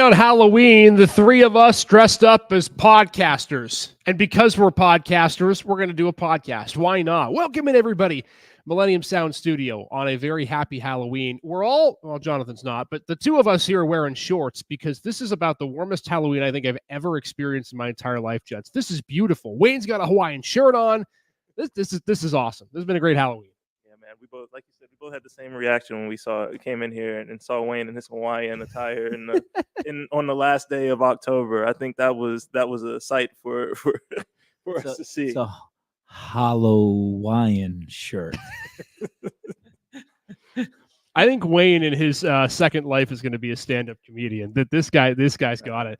Today on Halloween, the three of us dressed up as podcasters. And because we're podcasters, we're going to do a podcast. Why not? Welcome in, everybody. Millennium Sound Studio on a very happy Halloween. We're all, well, Jonathan's not, but the two of us here are wearing shorts because this is about the warmest Halloween I think I've ever experienced in my entire life, Jets. This is beautiful. Wayne's got a Hawaiian shirt on. This is awesome. This has been a great Halloween. Yeah, man. We both, like you said, we both had the same reaction when we came in here and saw Wayne in his Hawaiian attire on the last day of October. I think that was a sight for us to see. It's a Halloween shirt. I think Wayne in his second life is going to be a stand-up comedian. This guy's got it.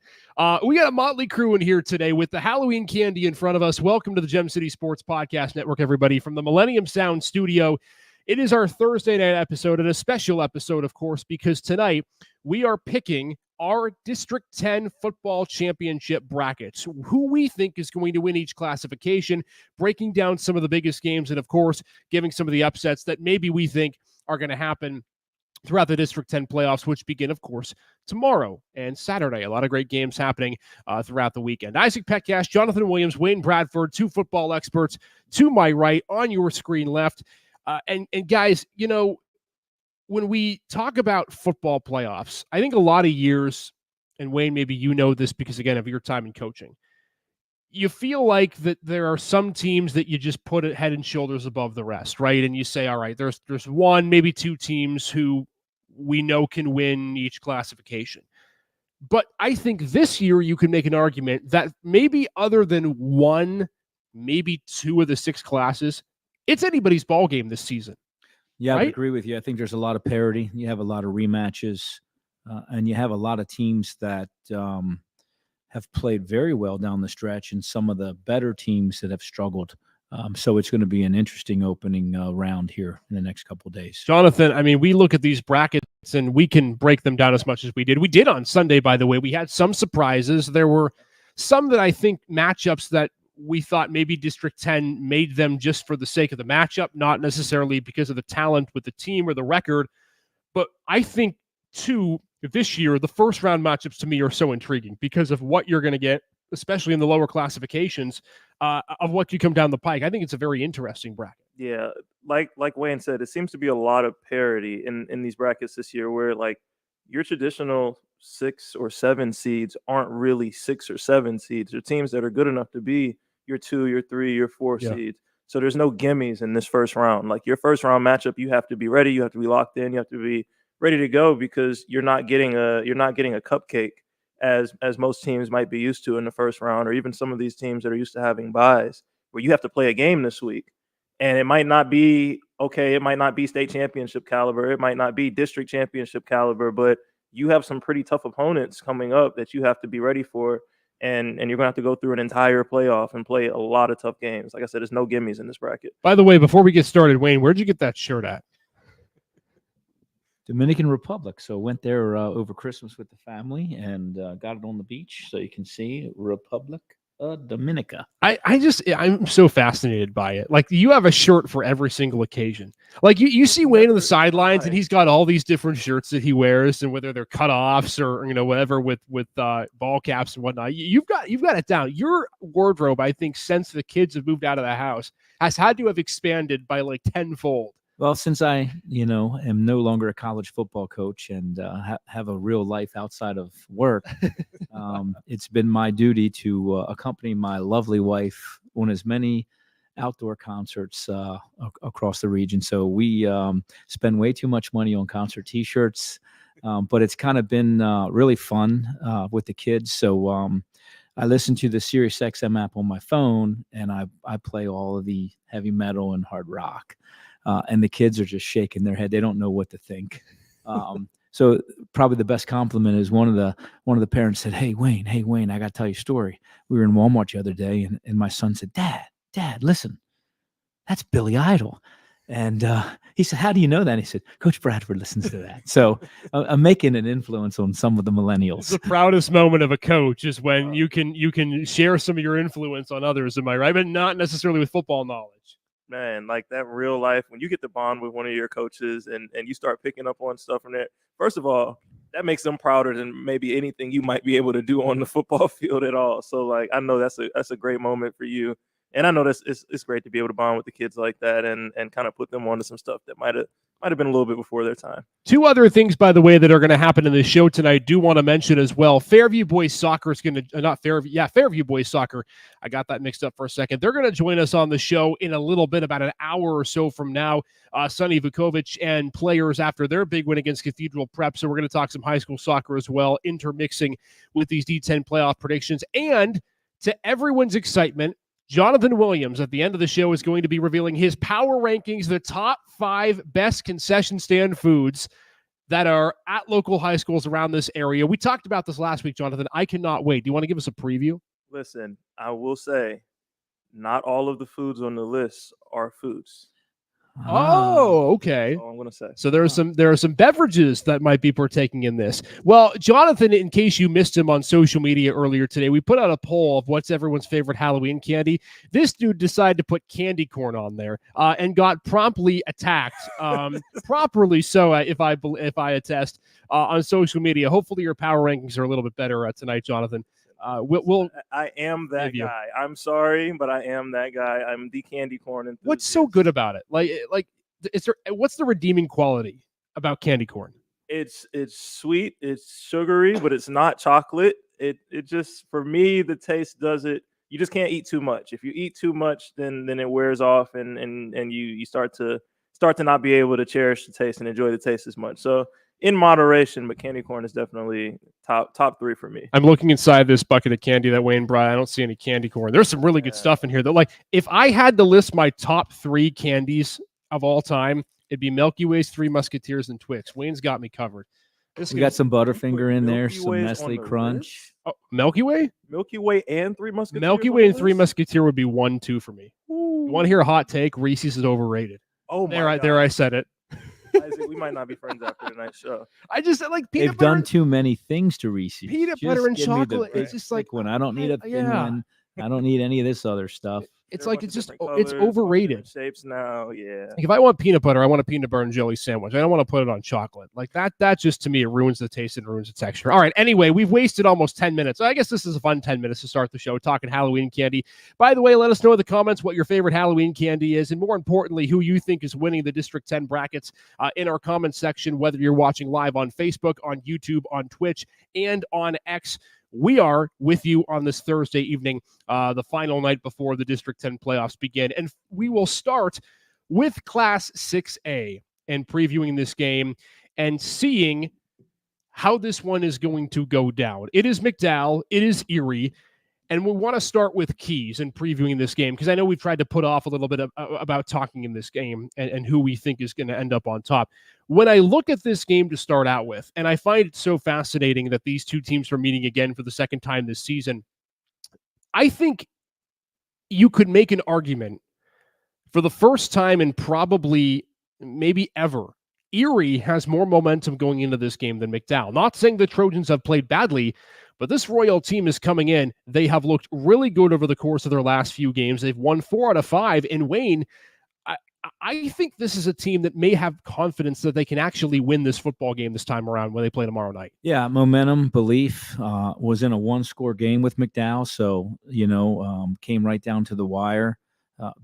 We got a motley crew in here today with the Halloween candy in front of us. Welcome to the Gem City Sports Podcast Network, everybody, from the Millennium Sound Studio. It is our Thursday night episode, and a special episode, of course, because tonight we are picking our District 10 football championship brackets, who we think is going to win each classification, breaking down some of the biggest games, and, of course, giving some of the upsets that maybe we think are going to happen throughout the District 10 playoffs, which begin, of course, tomorrow and Saturday. A lot of great games happening throughout the weekend. Isaac Petcash, Jonathan Williams, Wayne Bradford, two football experts to my right, on your screen left. And guys, you know, when we talk about football playoffs, I think a lot of years, and Wayne, maybe you know this because, again, of your time in coaching, you feel like that there are some teams that you just put it head and shoulders above the rest, right? And you say, all right, there's one, maybe two teams who we know can win each classification. But I think this year you can make an argument that maybe other than one, maybe two of the six classes, it's anybody's ball game this season. Yeah, right? I agree with you. I think there's a lot of parity. You have a lot of rematches, and you have a lot of teams that have played very well down the stretch, and some of the better teams that have struggled. So it's going to be an interesting opening round here in the next couple of days. Jonathan, I mean, we look at these brackets and we can break them down as much as we did. We did on Sunday, by the way. We had some surprises. There were some that I think matchups that we thought maybe District 10 made them just for the sake of the matchup, not necessarily because of the talent with the team or the record. But I think, too, this year, the first round matchups to me are so intriguing because of what you're going to get, especially in the lower classifications, of what could come down the pike. I think it's a very interesting bracket. Yeah, like Wayne said, it seems to be a lot of parity in these brackets this year where, like, your traditional 6 or 7 seeds aren't really 6 or 7 seeds. They're teams that are good enough to be your 2, your 3, your 4 seeds. So there's no gimmies in this first round. Like, your first round matchup, you have to be ready. You have to be locked in. You have to be ready to go because you're not getting a cupcake as most teams might be used to in the first round, or even some of these teams that are used to having buys where you have to play a game this week. And it might not be it might not be state championship caliber, it might not be district championship caliber, but you have some pretty tough opponents coming up that you have to be ready for. And you're going to have to go through an entire playoff and play a lot of tough games. Like I said, there's no gimmies in this bracket. By the way, before we get started, Wayne, where'd you get that shirt at? Dominican Republic. So went there over Christmas with the family and got it on the beach. So you can see Republic Dominica. I'm so fascinated by it. Like, you have a shirt for every single occasion. Like, you see Wayne on the sidelines and he's got all these different shirts that he wears, and whether they're cutoffs or, you know, whatever with ball caps and whatnot. You've got it down. Your wardrobe, I think, since the kids have moved out of the house, has had to have expanded by like tenfold. Well, since I, am no longer a college football coach and have a real life outside of work, it's been my duty to accompany my lovely wife on as many outdoor concerts across the region. So we spend way too much money on concert T-shirts, but it's kind of been really fun with the kids. So I listen to the SiriusXM app on my phone, and I play all of the heavy metal and hard rock. And the kids are just shaking their head. They don't know what to think. So probably the best compliment is one of the parents said, Hey, Wayne, I got to tell you a story. We were in Walmart the other day, and my son said, Dad, listen, that's Billy Idol. And he said, how do you know that? And he said, Coach Bradford listens to that. So I'm making an influence on some of the millennials. The proudest moment of a coach is when you can share some of your influence on others. Am I right? But not necessarily with football knowledge. Man, like that real life, when you get to bond with one of your coaches and you start picking up on stuff from there. First of all, that makes them prouder than maybe anything you might be able to do on the football field at all. So like, I know that's a great moment for you. And I know it's great to be able to bond with the kids like that and kind of put them onto some stuff that might have been a little bit before their time. Two other things, by the way, that are going to happen in this show tonight. Do want to mention as well. Fairview Boys Soccer is going to Fairview Boys Soccer. I got that mixed up for a second. They're going to join us on the show in a little bit, about an hour or so from now. Sonny Vukovic and players after their big win against Cathedral Prep. So we're going to talk some high school soccer as well, intermixing with these D10 playoff predictions. And to everyone's excitement, Jonathan Williams at the end of the show is going to be revealing his power rankings, the top 5 best concession stand foods that are at local high schools around this area. We talked about this last week, Jonathan. I cannot wait. Do you want to give us a preview? Listen, I will say, not all of the foods on the list are foods. Oh, okay. That's all I'm gonna say. So there are some beverages that might be partaking in this. Well, Jonathan, in case you missed him on social media earlier today, we put out a poll of what's everyone's favorite Halloween candy. This dude decided to put candy corn on there and got promptly attacked, properly so, if I attest, on social media. Hopefully your power rankings are a little bit better tonight, Jonathan. I am that guy. I'm sorry, but I am that guy. I'm the candy corn enthusiast. What's so good about it? What's the redeeming quality about candy corn? It's sweet, it's sugary, but it's not chocolate. It just, for me, the taste does it. You just can't eat too much. If you eat too much, then it wears off, and you start to not be able to cherish the taste and enjoy the taste as much. So in moderation, but candy corn is definitely top 3 for me. I'm looking inside this bucket of candy that Wayne brought. I don't see any candy corn. There's some really good stuff in here, though. Like, if I had to list my top 3 candies of all time, it'd be Milky Way's, Three Musketeers, and Twix. Wayne's got me covered. We got some Butterfinger in there, some Nestle Crunch. Oh, Milky Way? Milky Way and Three Musketeers? Milky Way and Three Musketeer would be 1-2 for me. Ooh. You want to hear a hot take? Reese's is overrated. Oh, my God. There I said it. Isaac, we might not be friends after tonight's show. I just like peanut butter. They've done too many things to Reese's. Peanut butter and chocolate. It's just like when I don't need a thin one. I don't need any of this other stuff. It's like it's overrated. Shapes now, yeah. Like, if I want peanut butter, I want a peanut butter and jelly sandwich. I don't want to put it on chocolate. Like that just, to me, it ruins the taste and ruins the texture. All right, anyway, we've wasted almost 10 minutes. I guess this is a fun 10 minutes to start the show talking Halloween candy. By the way, let us know in the comments what your favorite Halloween candy is, and more importantly, who you think is winning the District 10 brackets in our comments section, whether you're watching live on Facebook, on YouTube, on Twitch, and on X. We are with you on this Thursday evening, the final night before the District 10 playoffs begin. And we will start with Class 6A and previewing this game and seeing how this one is going to go down. It is McDowell. It is Erie. And we want to start with keys and previewing this game, because I know we've tried to put off a little bit about talking in this game and who we think is going to end up on top. When I look at this game to start out with, and I find it so fascinating that these two teams are meeting again for the second time this season, I think you could make an argument for the first time in probably maybe ever, Erie has more momentum going into this game than McDowell. Not saying the Trojans have played badly, but this Royal team is coming in. They have looked really good over the course of their last few games. They've won 4 out of 5. And Wayne, I think this is a team that may have confidence that they can actually win this football game this time around when they play tomorrow night. Yeah, momentum, belief, was in a 1-score game with McDowell. So, came right down to the wire.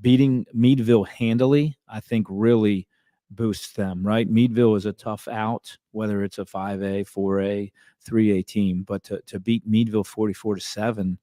Beating Meadville handily, I think, really boosts them, right? Meadville is a tough out, whether it's a 5A, 4A, 3A team, but to beat Meadville 44-7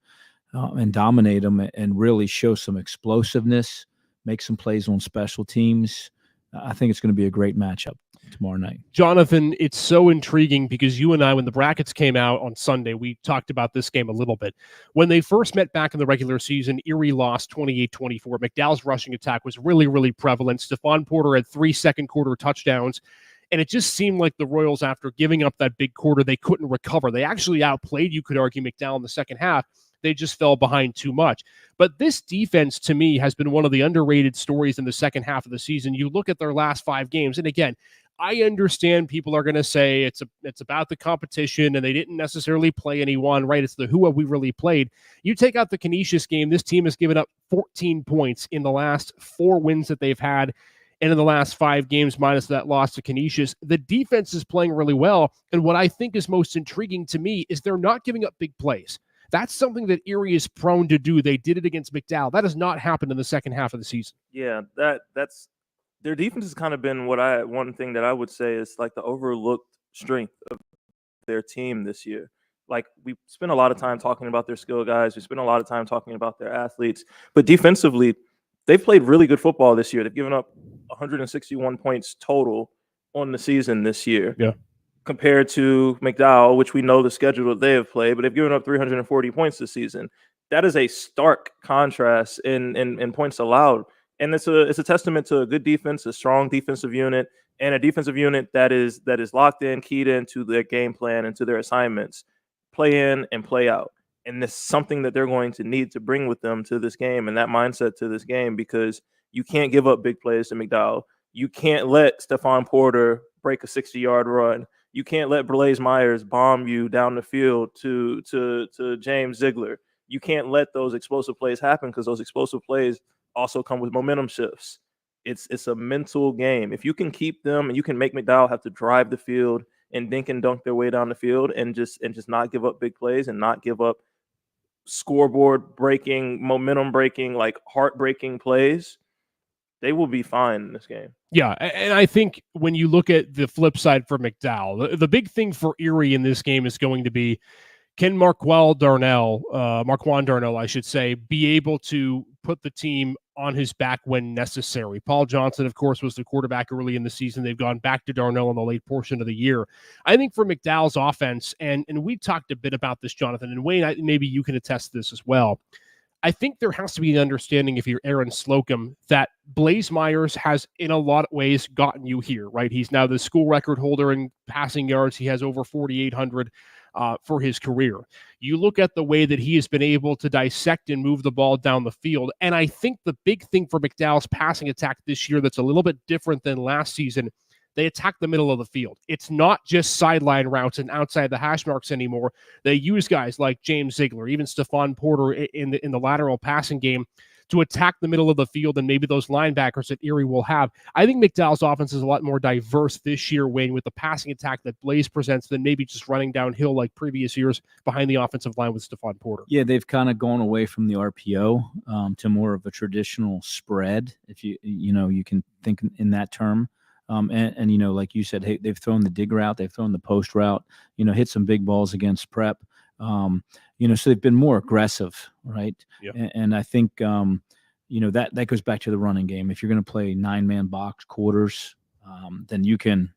and dominate them and really show some explosiveness, make some plays on special teams, I think it's going to be a great matchup tomorrow night. Jonathan, it's so intriguing because you and I, when the brackets came out on Sunday, we talked about this game a little bit. When they first met back in the regular season, Erie lost 28-24. McDowell's rushing attack was really, really prevalent. Stephon Porter had 3 second-quarter touchdowns, and it just seemed like the Royals, after giving up that big quarter, they couldn't recover. They actually outplayed, you could argue, McDowell in the second half. They just fell behind too much. But this defense, to me, has been one of the underrated stories in the second half of the season. You look at their last 5 games, and again, I understand people are going to say it's about the competition and they didn't necessarily play anyone, right? It's the who have we really played. You take out the Canisius game, this team has given up 14 points in the last 4 wins that they've had. And in the last 5 games, minus that loss to Canisius, the defense is playing really well. And what I think is most intriguing to me is they're not giving up big plays. That's something that Erie is prone to do. They did it against McDowell. That has not happened in the second half of the season. Yeah, that's their defense has kind of been one thing that I would say is like the overlooked strength of their team this year. Like, we spent a lot of time talking about their skill guys. We spent a lot of time talking about their athletes. But defensively, they've played really good football this year. They've given up 161 points total on the season this year. Yeah. Compared to McDowell, which we know the schedule that they have played, but they've given up 340 points this season. That is a stark contrast in points allowed. And it's a testament to a good defense, a strong defensive unit, and a defensive unit that is locked in, keyed into their game plan and to their assignments, play in and play out. And this is something that they're going to need to bring with them to this game and that mindset to this game, because you can't give up big plays to McDowell. You can't let Stephon Porter break a 60-yard run. You can't let Blaise Myers bomb you down the field to James Ziegler. You can't let those explosive plays happen, because those explosive plays also come with momentum shifts. It's a mental game. If you can keep them and you can make McDowell have to drive the field and dink and dunk their way down the field and just not give up big plays and not give up scoreboard breaking, momentum breaking, like heartbreaking plays, they will be fine in this game. Yeah, and I think when you look at the flip side for McDowell, the big thing for Erie in this game is going to be, can Marquand Darnell, I should say, be able to put the team on his back when necessary? Paul Johnson, of course, was the quarterback early in the season. They've gone back to Darnell in the late portion of the year. I think for McDowell's offense, and we talked a bit about this, Jonathan, and Wayne, maybe you can attest to this as well. I think there has to be an understanding, if you're Aaron Slocum, that Blaise Myers has, in a lot of ways, gotten you here, right? He's now the school record holder in passing yards. He has over 4,800 for his career. You look at the way that he has been able to dissect and move the ball down the field, and I think the big thing for McDowell's passing attack this year that's a little bit different than last season, they attack the middle of the field. It's not just sideline routes and outside the hash marks anymore. They use guys like James Ziegler, even Stephon Porter in the lateral passing game, to attack the middle of the field and maybe those linebackers that Erie will have. I think McDowell's offense is a lot more diverse this year, Wayne, with the passing attack that Blaise presents than maybe just running downhill like previous years behind the offensive line with Stephon Porter. Yeah, they've kind of gone away from the RPO to more of a traditional spread, if you can think in that term. And like you said, hey, they've thrown the dig route, they've thrown the post route, hit some big balls against prep. So they've been more aggressive, right? Yep. And I think, that goes back to the running game. If you're going to play 9-man box quarters, then you can,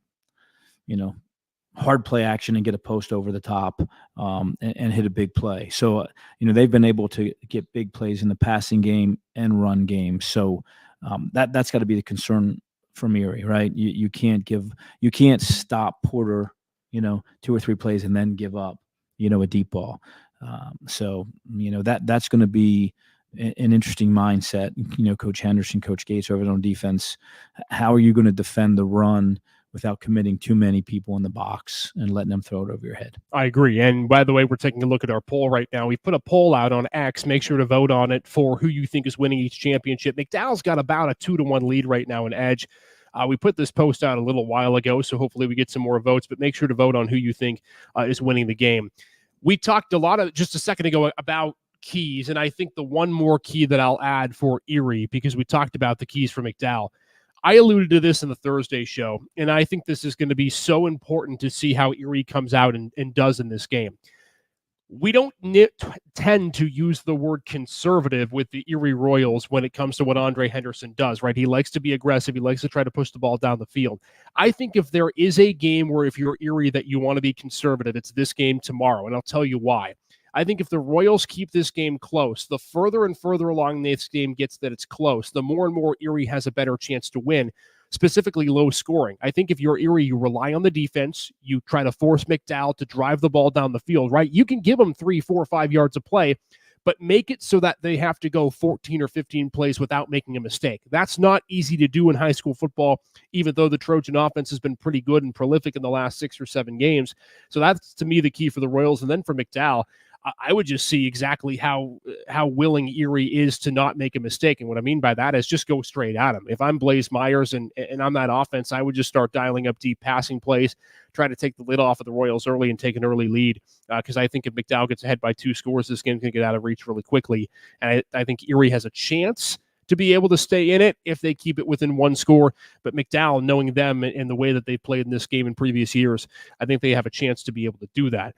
hard play action and get a post over the top and hit a big play. So, they've been able to get big plays in the passing game and run game. So that's got to be the concern from Erie, right? You can't stop Porter, 2 or 3 plays and then give up, a deep ball. So that's going to be an interesting mindset. Coach Henderson, Coach Gates over on defense. How are you going to defend the run without committing too many people in the box and letting them throw it over your head? I agree. And by the way, we're taking a look at our poll right now. We put a poll out on X. Make sure to vote on it for who you think is winning each championship. McDowell's got about a 2-1 lead right now in edge. We put this post out a little while ago, so hopefully we get some more votes, but make sure to vote on who you think is winning the game. We talked a lot just a second ago about keys, and I think the one more key that I'll add for Erie, because we talked about the keys for McDowell. I alluded to this in the Thursday show, and I think this is going to be so important to see how Erie comes out and does in this game. We don't tend to use the word conservative with the Erie Royals when it comes to what Andre Henderson does, right? He likes to be aggressive. He likes to try to push the ball down the field. I think if there is a game where if you're Erie that you want to be conservative, it's this game tomorrow, and I'll tell you why. I think if the Royals keep this game close, the further and further along this game gets that it's close, the more and more Erie has a better chance to win, specifically low scoring. I think if you're Erie, you rely on the defense. You try to force McDowell to drive the ball down the field, right? You can give them 3, 4, 5 yards of play, but make it so that they have to go 14 or 15 plays without making a mistake. That's not easy to do in high school football, even though the Trojan offense has been pretty good and prolific in the last 6 or 7 games. So that's, to me, the key for the Royals. And then for McDowell, I would just see exactly how willing Erie is to not make a mistake. And what I mean by that is just go straight at him. If I'm Blaze Myers and I'm that offense, I would just start dialing up deep passing plays, try to take the lid off of the Royals early and take an early lead. Because I think if McDowell gets ahead by 2 scores, this game's going to get out of reach really quickly. And I think Erie has a chance to be able to stay in it if they keep it within 1 score. But McDowell, knowing them and the way that they've played in this game in previous years, I think they have a chance to be able to do that.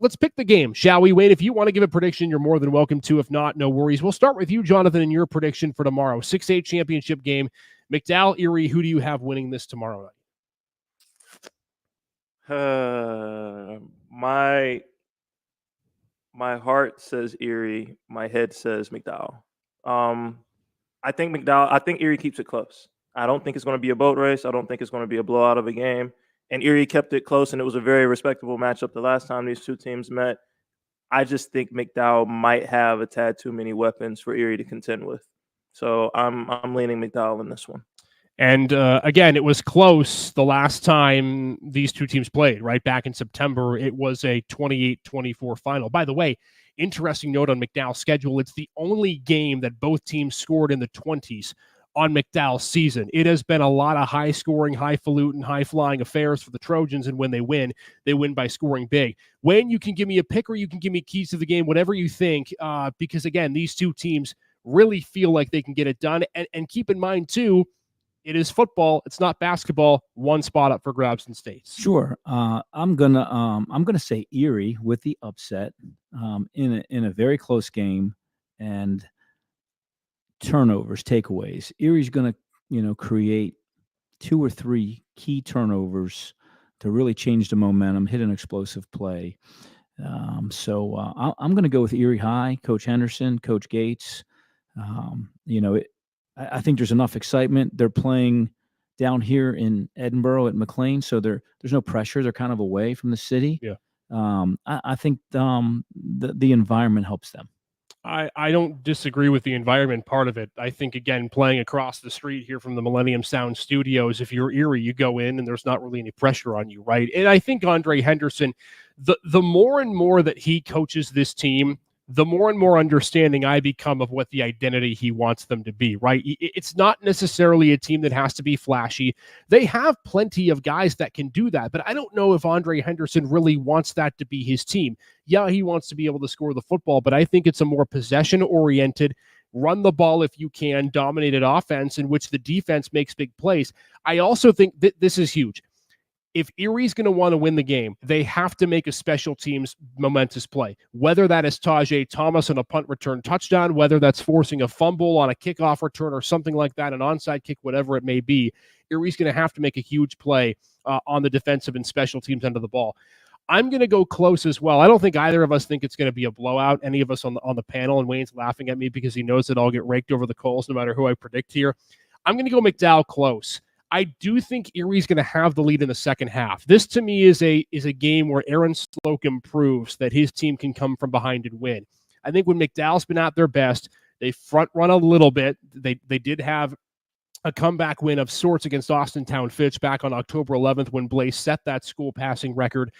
Let's pick the game, shall we? Wayne, if you want to give a prediction, you're more than welcome to. If not, no worries. We'll start with you, Jonathan, and your prediction for tomorrow. 6-8 championship game. McDowell, Erie, who do you have winning this tomorrow night? My heart says Erie. My head says McDowell. I think Erie keeps it close. I don't think it's going to be a boat race. I don't think it's going to be a blowout of a game. And Erie kept it close, and it was a very respectable matchup the last time these two teams met. I just think McDowell might have a tad too many weapons for Erie to contend with. So I'm leaning McDowell in this one. And again, it was close the last time these two teams played, right? Back in September, it was a 28-24 final. By the way, interesting note on McDowell's schedule, it's the only game that both teams scored in the 20s on McDowell's season. It has been a lot of high-scoring, highfalutin, high-flying affairs for the Trojans, and when they win by scoring big. Wayne, you can give me a pick or you can give me keys to the game, whatever you think, because, again, these two teams really feel like they can get it done. And keep in mind, too, it is football. It's not basketball. 1 spot up for grabs in states. Sure. I'm gonna say Erie with the upset in a very close game and turnovers, takeaways. Erie's gonna create 2 or 3 key turnovers to really change the momentum, hit an explosive play. So I'm gonna go with Erie High, Coach Henderson, Coach Gates. I think there's enough excitement. They're playing down here in Edinburgh at McLean, so there's no pressure. They're kind of away from the city. Yeah. I think the environment helps them. I don't disagree with the environment part of it. I think, again, playing across the street here from the Millennium Sound Studios, if you're Erie, you go in and there's not really any pressure on you, right? And I think Andre Henderson, the more and more that he coaches this team, the more and more understanding I become of what the identity he wants them to be, right? It's not necessarily a team that has to be flashy. They have plenty of guys that can do that, but I don't know if Andre Henderson really wants that to be his team. Yeah, he wants to be able to score the football, but I think it's a more possession-oriented, run the ball if you can, dominated offense in which the defense makes big plays. I also think that this is huge. If Erie's going to want to win the game, they have to make a special teams momentous play, whether that is Tajay Thomas on a punt return touchdown, whether that's forcing a fumble on a kickoff return or something like that, an onside kick, whatever it may be. Erie's going to have to make a huge play on the defensive and special teams end of the ball. I'm going to go close as well. I don't think either of us think it's going to be a blowout, any of us on the panel, and Wayne's laughing at me because he knows that I'll get raked over the coals no matter who I predict here. I'm going to go McDowell close. I do think Erie's going to have the lead in the second half. This, to me, is a game where Aaron Slocum proves that his team can come from behind and win. I think when McDowell's been at their best, they front run a little bit. They did have a comeback win of sorts against Austintown Fitch back on October 11th when Blaze set that school passing record.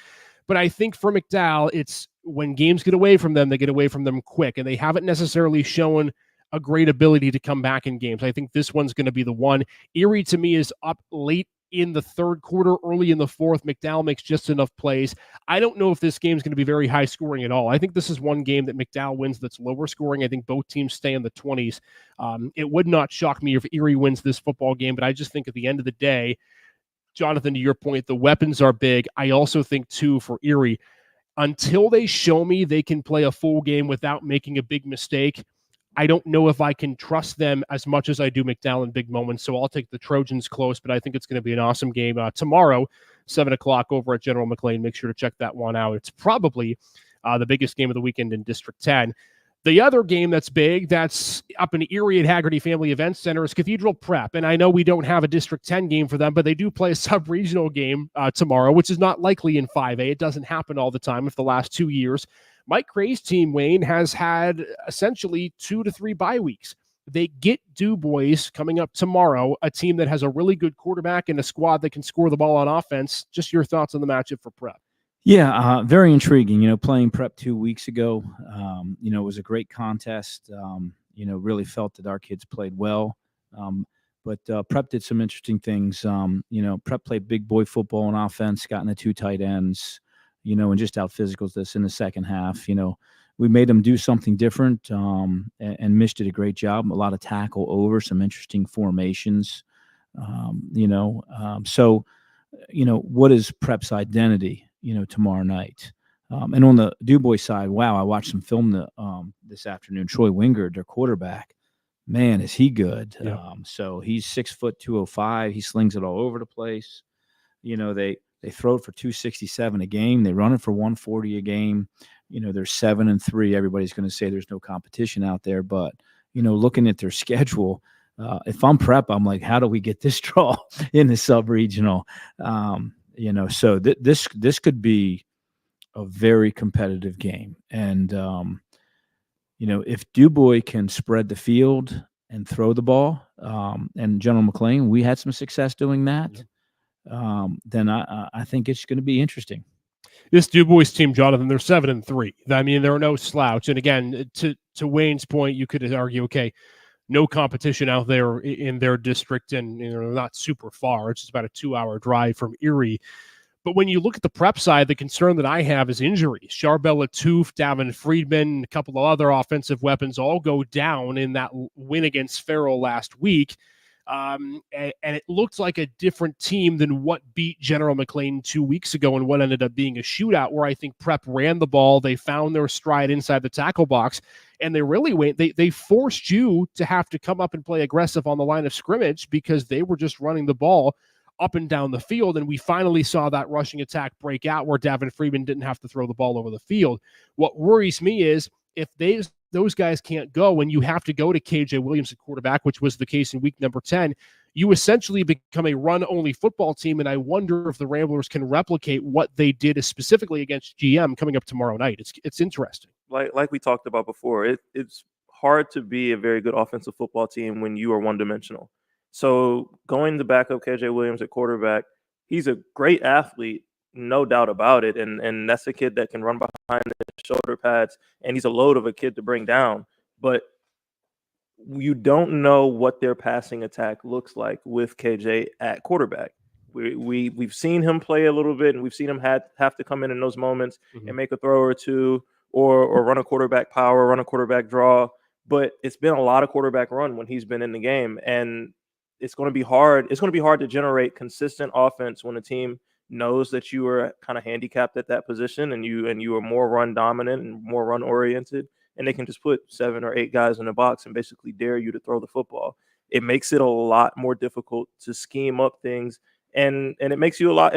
But I think for McDowell, it's when games get away from them, they get away from them quick, and they haven't necessarily shown a great ability to come back in games. I think this one's going to be the one. Erie, to me, is up late in the third quarter, early in the fourth. McDowell makes just enough plays. I don't know if this game is going to be very high scoring at all. I think this is one game that McDowell wins that's lower scoring. I think both teams stay in the 20s. It would not shock me if Erie wins this football game, but I just think at the end of the day, Jonathan, to your point, the weapons are big. I also think, too, for Erie, until they show me they can play a full game without making a big mistake, I don't know if I can trust them as much as I do McDowell in big moments, so I'll take the Trojans close, but I think it's going to be an awesome game tomorrow, 7 o'clock over at General McLean. Make sure to check that one out. It's probably the biggest game of the weekend in District 10. The other game that's big, that's up in Erie at Haggerty Family Events Center, is Cathedral Prep. And I know we don't have a District 10 game for them, but they do play a sub-regional game tomorrow, which is not likely in 5A. It doesn't happen all the time. If the last 2 years, Mike Cray's team, Wayne, has had essentially 2 to 3 bye weeks. They get Du Bois coming up tomorrow, a team that has a really good quarterback and a squad that can score the ball on offense. Just your thoughts on the matchup for Prep. Yeah, very intriguing. Playing prep 2 weeks ago, it was a great contest. Really felt that our kids played well. But prep did some interesting things. Prep played big boy football on offense, got into 2 tight ends, and just out physicals this in the second half. We made them do something different, and Mitch did a great job. A lot of tackle over, some interesting formations. So, what is prep's identity, tomorrow night? And on the DuBois side, wow, I watched some film this afternoon. Troy Wingard, their quarterback, man, is he good. Yeah. So he's 6 foot 205. He slings it all over the place. They throw it for 267 a game. They run it for 140 a game. They're 7-3. Everybody's going to say there's no competition out there. But, looking at their schedule, if I'm prep, I'm like, how do we get this draw in the sub-regional? So this could be a very competitive game. And, if DuBois can spread the field and throw the ball, and General McLean, we had some success doing that, then I think it's going to be interesting. This DuBois team, Jonathan, they're 7-3. I mean, they're no slouch. And again, to Wayne's point, you could argue, okay, no competition out there in their district, and not super far. It's just about a 2-hour drive from Erie. But when you look at the prep side, the concern that I have is injuries. Charbella Toof, Davin Friedman, a couple of other offensive weapons all go down in that win against Farrell last week. And it looked like a different team than what beat General McLean 2 weeks ago and what ended up being a shootout, where I think prep ran the ball. They found their stride inside the tackle box, and they really went. They forced you to have to come up and play aggressive on the line of scrimmage because they were just running the ball up and down the field. And we finally saw that rushing attack break out where Davin Friedman didn't have to throw the ball over the field. What worries me is if those guys can't go and you have to go to KJ Williams at quarterback, which was the case in week number 10, you essentially become a run-only football team. And I wonder if the Ramblers can replicate what they did specifically against GM coming up tomorrow night. It's interesting. Like we talked about before, it's hard to be a very good offensive football team when you are one-dimensional. So going to back up KJ Williams at quarterback, he's a great athlete, no doubt about it. And that's a kid that can run behind the shoulder pads, and he's a load of a kid to bring down. But you don't know what their passing attack looks like with KJ at quarterback. We've seen him play a little bit, and we've seen him have to come in those moments and make a throw or two, or run a quarterback power, run a quarterback draw. But it's been a lot of quarterback run when he's been in the game, and it's going to be hard. It's going to be hard to generate consistent offense when a team knows that you are kind of handicapped at that position, and you are more run dominant and more run oriented, and they can just put 7 or 8 guys in the box and basically dare you to throw the football. It makes it a lot more difficult to scheme up things, and it makes it a lot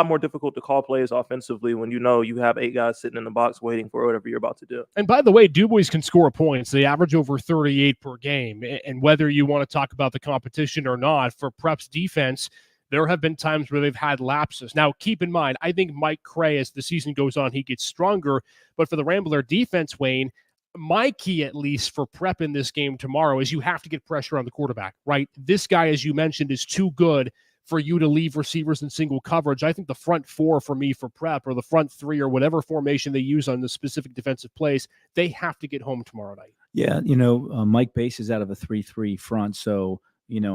more difficult to call plays offensively when you have 8 guys sitting in the box waiting for whatever you're about to do. And by the way, DuBois can score points. They average over 38 per game. And whether you want to talk about the competition or not, for Prep's defense, there have been times where they've had lapses. Now, keep in mind, I think Mike Cray, as the season goes on, he gets stronger. But for the Rambler defense, Wayne, my key, at least for Prep in this game tomorrow, is you have to get pressure on the quarterback, right? This guy, as you mentioned, is too good for you to leave receivers in single coverage. I think the front 4 for me for Prep, or the front 3, or whatever formation they use on the specific defensive plays, they have to get home tomorrow night. Yeah, Mike Bass is out of a 3-3 front, so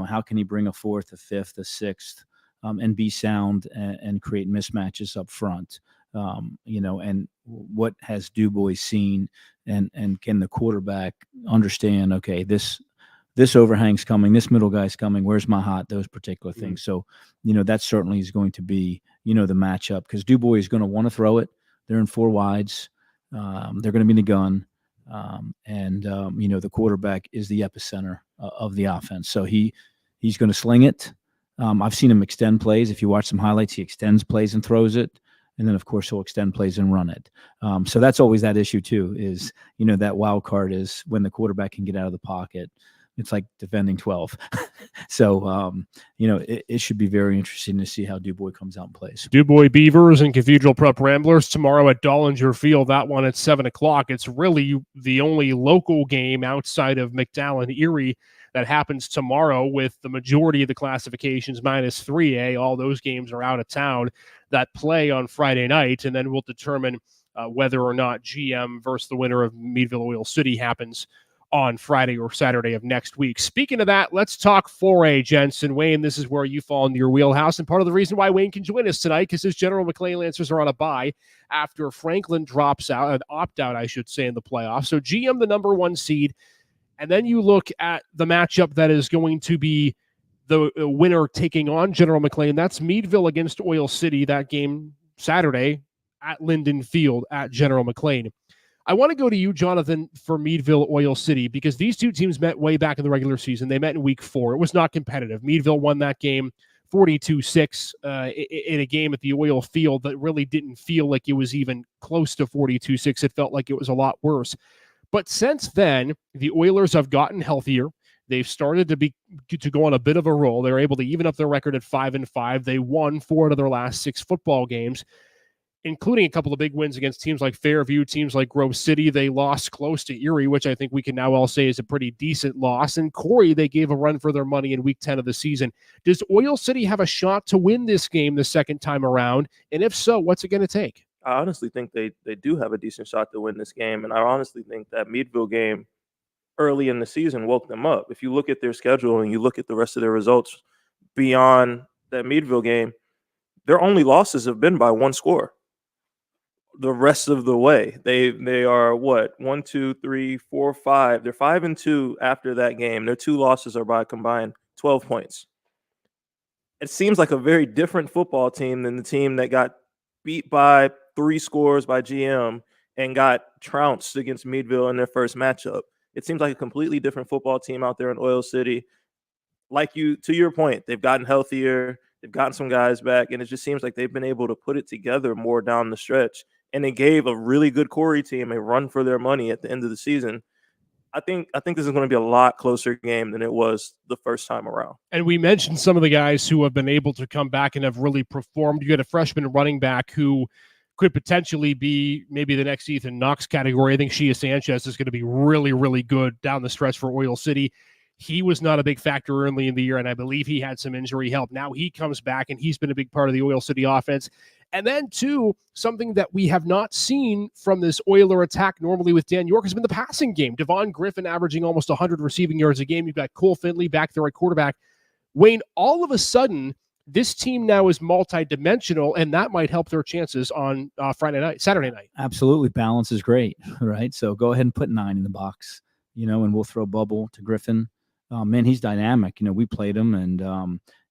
how can he bring a 4th, a 5th, a 6th, and be sound and create mismatches up front? And what has DuBois seen, and can the quarterback understand, okay, this overhang's coming, this middle guy's coming, where's my hot, those particular things. So, that certainly is going to be, the matchup, because DuBois is going to want to throw it. They're in 4 wides. They're going to be in the gun. The quarterback is the epicenter of the offense. So he's going to sling it. I've seen him extend plays. If you watch some highlights, he extends plays and throws it. And then, of course, he'll extend plays and run it. So that's always that issue, too, is, that wild card is when the quarterback can get out of the pocket. It's like defending 12. So, it should be very interesting to see how DuBois comes out and plays. DuBois Beavers and Cathedral Prep Ramblers tomorrow at Dollinger Field. That one at 7 o'clock. It's really the only local game outside of McDowell and Erie that happens tomorrow with the majority of the classifications minus 3A. All those games are out of town that play on Friday night, and then we'll determine whether or not GM versus the winner of Meadville Oil City happens on Friday or Saturday of next week. Speaking of that, let's talk 4A, gents. And Wayne, this is where you fall into your wheelhouse. And part of the reason why Wayne can join us tonight, because his General McLean Lancers are on a bye after Franklin drops out, an opt-out, I should say, in the playoffs. So GM, the number 1 seed. And then you look at the matchup that is going to be the winner taking on General McLean. That's Meadville against Oil City, that game Saturday at Linden Field at General McLean. I want to go to you, Jonathan, for Meadville Oil City, because these two teams met way back in the regular season. They met in week 4. It was not competitive. Meadville won that game 42-6 in a game at the oil field that really didn't feel like it was even close to 42-6. It felt like it was a lot worse. But since then, the Oilers have gotten healthier. They've started to go on a bit of a roll. They're able to even up their record at 5-5. They won 4 out of their last 6 football games, including a couple of big wins against teams like Fairview, teams like Grove City. They lost close to Erie, which I think we can now all say is a pretty decent loss. And Corey, they gave a run for their money in week 10 of the season. Does Oil City have a shot to win this game the second time around? And if so, what's it going to take? I honestly think they do have a decent shot to win this game. And I honestly think that Meadville game early in the season woke them up. If you look at their schedule and you look at the rest of their results beyond that Meadville game, their only losses have been by 1 score. The rest of the way, they are what, 1, 2, 3, 4, 5. They're 5-2 after that game. Their 2 losses are by a combined 12 points. It seems like a very different football team than the team that got beat by 3 scores by GM and got trounced against Meadville in their first matchup. It seems like a completely different football team out there in Oil City. To your point, they've gotten healthier. They've gotten some guys back, and it just seems like they've been able to put it together more down the stretch. And they gave a really good Corey team a run for their money at the end of the season. I think this is going to be a lot closer game than it was the first time around. And we mentioned some of the guys who have been able to come back and have really performed. You got a freshman running back who could potentially be maybe the next Ethan Knox category. I think Shia Sanchez is going to be really, really good down the stretch for Oil City. He was not a big factor early in the year, and I believe he had some injury help. Now he comes back, and he's been a big part of the Oil City offense. And then, too, something that we have not seen from this Oiler attack normally with Dan York has been the passing game. Devon Griffin averaging almost 100 receiving yards a game. You've got Cole Finley back there at quarterback. Wayne, all of a sudden, this team now is multidimensional, and that might help their chances on Saturday night. Absolutely. Balance is great, right? So go ahead and put 9 in the box, and we'll throw bubble to Griffin. Man, he's dynamic. We played him and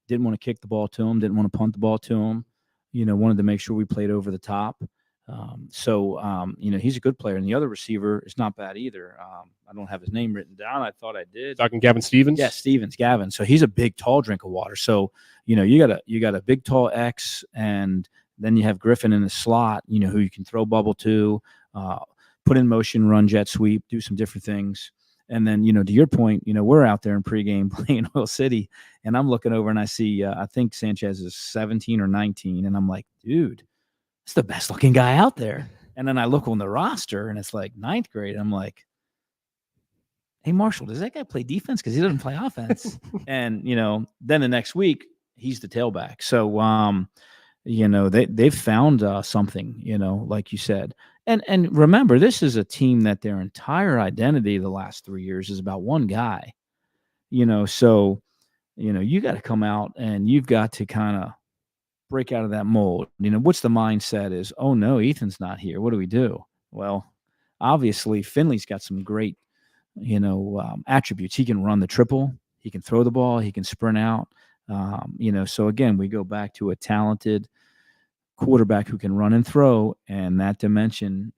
didn't want to kick the ball to him, didn't want to punt the ball to him. Wanted to make sure we played over the top. He's a good player. And the other receiver is not bad either. I don't have his name written down. I thought I did. Talking Gavin Stevens? Yeah, Gavin. So he's a big, tall drink of water. So, you got a big, tall X, and then you have Griffin in the slot, who you can throw bubble to, put in motion, run jet sweep, do some different things. And then, to your point, we're out there in pregame playing Oil City, and I'm looking over and I see, I think Sanchez is 17 or 19. And I'm like, dude, it's the best looking guy out there. And then I look on the roster and it's like 9th grade. I'm like, hey, Marshall, does that guy play defense? Because he doesn't play offense. And, then the next week he's the tailback. So, they've found something, like you said. And remember, this is a team that their entire identity the last 3 years is about one guy, so, you got to come out and you've got to kind of break out of that mold. What's the mindset is, oh no, Ethan's not here. What do we do? Well, obviously Finley's got some great, attributes. He can run the triple. He can throw the ball. He can sprint out. So again, we go back to a talented quarterback who can run and throw, and that dimension,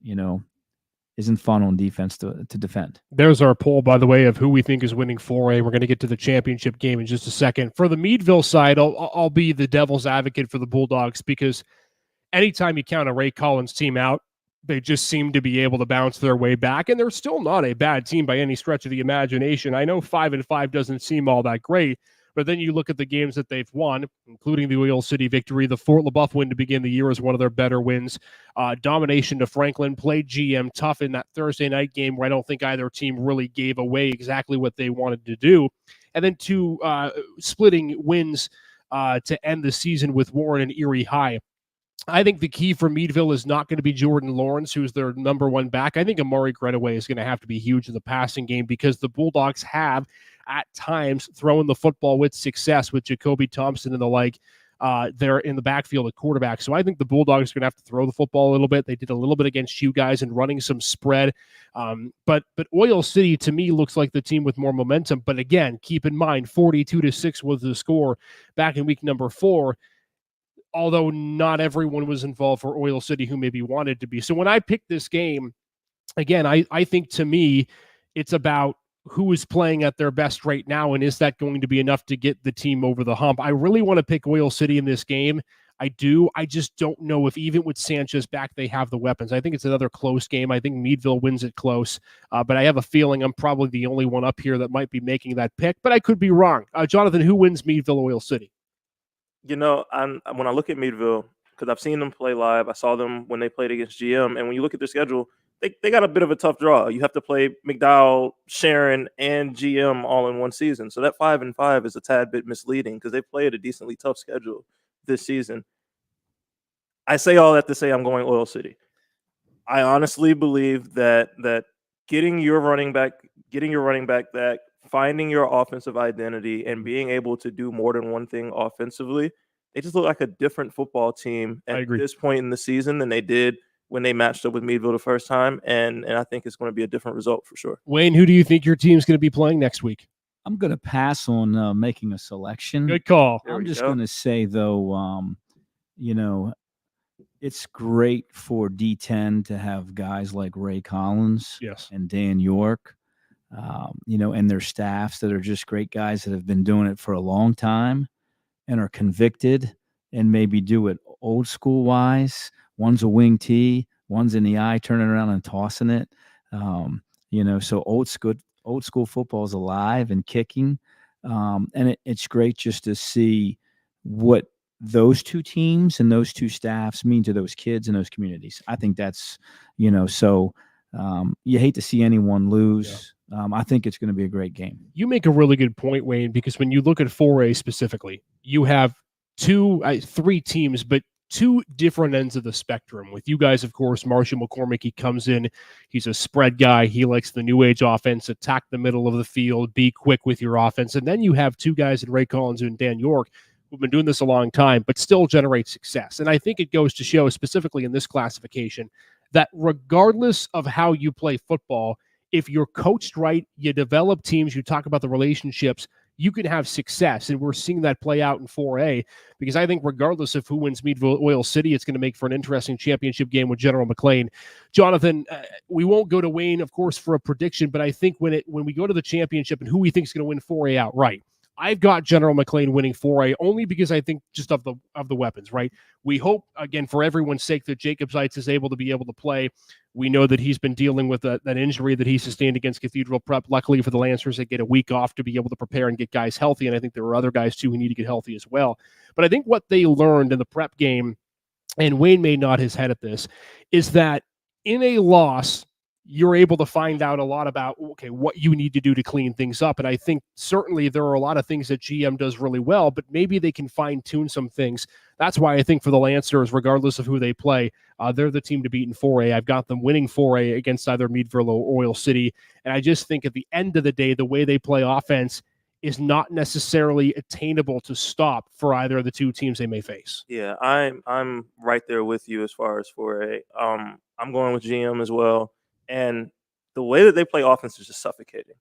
isn't fun on defense to defend. There's our poll, by the way, of who we think is winning 4A. We're going to get to the championship game in just a second. For the Meadville side, I'll be the devil's advocate for the Bulldogs, because anytime you count a Ray Collins team out, they just seem to be able to bounce their way back, and they're still not a bad team by any stretch of the imagination. I know 5-5 doesn't seem all that great, but then you look at the games that they've won, including the Oil City victory. The Fort LaBeouf win to begin the year is one of their better wins. Domination to Franklin, played GM tough in that Thursday night game where I don't think either team really gave away exactly what they wanted to do. and then 2 splitting wins to end the season with Warren and Erie High. I think the key for Meadville is not going to be Jordan Lawrence, who's their number 1 back. I think Amari Grenaway is going to have to be huge in the passing game because the Bulldogs have, at times, thrown the football with success with Jacoby Thompson and the like. They're in the backfield at quarterback. So I think the Bulldogs are going to have to throw the football a little bit. They did a little bit against you guys and running some spread. But Oil City, to me, looks like the team with more momentum. But again, keep in mind, 42-6 was the score back in week number 4. Although not everyone was involved for Oil City who maybe wanted to be. So when I picked this game, again, I think to me, it's about who is playing at their best right now, and is that going to be enough to get the team over the hump? I really want to pick Oil City in this game. I do. I just don't know if even with Sanchez back, they have the weapons. I think it's another close game. I think Meadville wins it close, but I have a feeling I'm probably the only one up here that might be making that pick, but I could be wrong. Jonathan, who wins Meadville Oil City? When I look at Meadville, because I've seen them play live, I saw them when they played against GM, and when you look at their schedule, they got a bit of a tough draw. You have to play McDowell, Sharon, and GM all in one season. So that 5-5 is a tad bit misleading because they played a decently tough schedule this season. I say all that to say I'm going Oil City. I honestly believe that getting your running back back, finding your offensive identity, and being able to do more than one thing offensively, they just look like a different football team at this point in the season than they did when they matched up with Meadville the first time, and I think it's going to be a different result for sure. Wayne, who do you think your team's going to be playing next week? I'm going to pass on making a selection. Good call. I'm just going to say, though, it's great for D-10 to have guys like Ray Collins and Dan York, and their staffs that are just great guys that have been doing it for a long time and are convicted and maybe do it old school wise. One's a wing tee, one's in the eye, turning around and tossing it. So old school football is alive and kicking. And it's great just to see what those 2 teams and those 2 staffs mean to those kids and those communities. I think that's, so you hate to see anyone lose. I think it's going to be a great game. You make a really good point, Wayne, because when you look at 4A specifically, you have 3 teams, but 2 different ends of the spectrum. With you guys, of course, Marshall McCormick, he comes in, he's a spread guy. He likes the new age offense, attack the middle of the field, be quick with your offense. And then you have 2 guys in Ray Collins and Dan York who've been doing this a long time, but still generate success. And I think it goes to show, specifically in this classification, that regardless of how you play football, if you're coached right, you develop teams, you talk about the relationships, you can have success. And we're seeing that play out in 4A, because I think regardless of who wins Meadville Oil City, it's going to make for an interesting championship game with General McLean. Jonathan, we won't go to Wayne, of course, for a prediction, but I think when we go to the championship and who we think is going to win 4A outright, I've got General McLean winning 4A only because I think just of the weapons, right? We hope, again, for everyone's sake, that Jacob Zeitz is able to play. We know that he's been dealing with that injury that he sustained against Cathedral Prep. Luckily for the Lancers, they get a week off to be able to prepare and get guys healthy, and I think there are other guys, too, who need to get healthy as well. But I think what they learned in the prep game, and Wayne may nod his head at this, is that in a loss, you're able to find out a lot about, what you need to do to clean things up. And I think certainly there are a lot of things that GM does really well, but maybe they can fine tune some things. That's why I think for the Lancers, regardless of who they play, they're the team to beat in 4A. I've got them winning 4A against either Meadville or Oil City. And I just think at the end of the day, the way they play offense is not necessarily attainable to stop for either of the 2 teams they may face. Yeah, I'm right there with you as far as 4A. I'm going with GM as well. And the way that they play offense is just suffocating.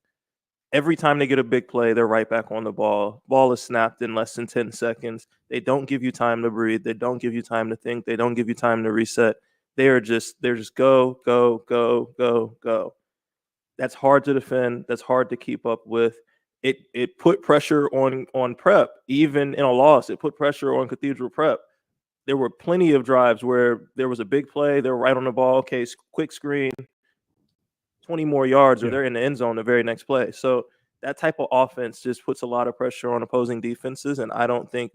Every time they get a big play, they're right back on the ball. Ball is snapped in less than 10 seconds. They don't give you time to breathe. They don't give you time to think. They don't give you time to reset. They're just go, go, go, go, go. That's hard to defend. That's hard to keep up with. It put pressure on Prep, even in a loss. It put pressure on Cathedral Prep. There were plenty of drives where there was a big play. They're right on the ball. Okay, quick screen. 20 more yards or they're in the end zone the very next play. So that type of offense just puts a lot of pressure on opposing defenses, and I don't think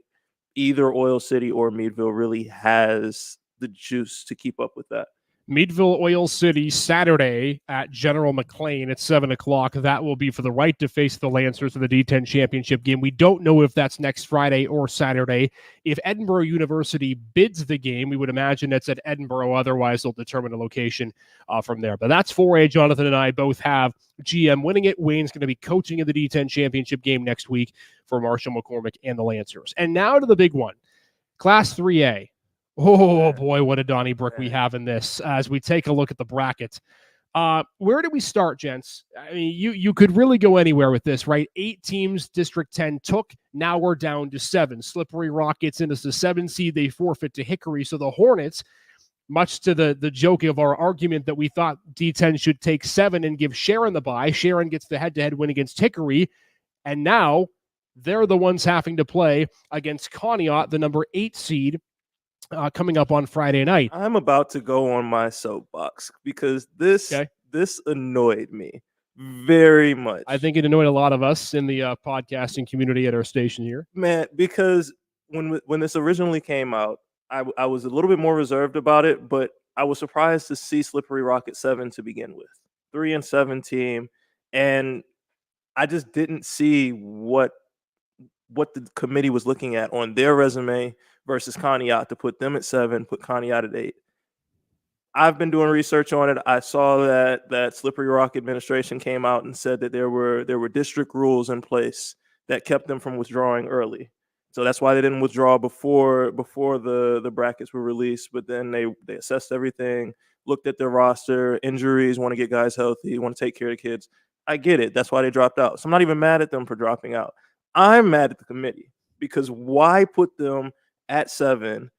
either Oil City or Meadville really has the juice to keep up with that. Meadville Oil City Saturday at General McLean at 7 o'clock. That will be for the right to face the Lancers for the D10 championship game. We don't know if that's next Friday or Saturday. If Edinboro University bids the game, we would imagine it's at Edinboro. Otherwise, they'll determine a location from there. But that's 4A. Jonathan and I both have GM winning it. Wayne's going to be coaching in the D10 championship game next week for Marshall McCormick and the Lancers. And now to the big one, Class 3A. Oh, boy, what a Donnybrook we have in this as we take a look at the bracket. Where do we start, gents? I mean, you could really go anywhere with this, right? 8 teams District 10 took. Now we're down to 7. Slippery Rock gets in as the 7 seed. They forfeit to Hickory. So the Hornets, much to the joke of our argument that we thought D10 should take 7 and give Sharon the bye. Sharon gets the head-to-head win against Hickory. And now they're the ones having to play against Conneaut, the number 8 seed, coming up on Friday night. I'm about to go on my soapbox because this annoyed me very much. I think it annoyed a lot of us in the podcasting community at our station here. Man, because when this originally came out, I was a little bit more reserved about it, but I was surprised to see Slippery Rock at 7 to begin with. 3-7 team, and I just didn't see what the committee was looking at on their resume versus Conneaut to put them at 7, put Conneaut at 8. I've been doing research on it. I saw that Slippery Rock administration came out and said that there were district rules in place that kept them from withdrawing early. So that's why they didn't withdraw before the brackets were released. But then they assessed everything, looked at their roster, injuries, want to get guys healthy, want to take care of the kids. I get it. That's why they dropped out. So I'm not even mad at them for dropping out. I'm mad at the committee because why put them at 7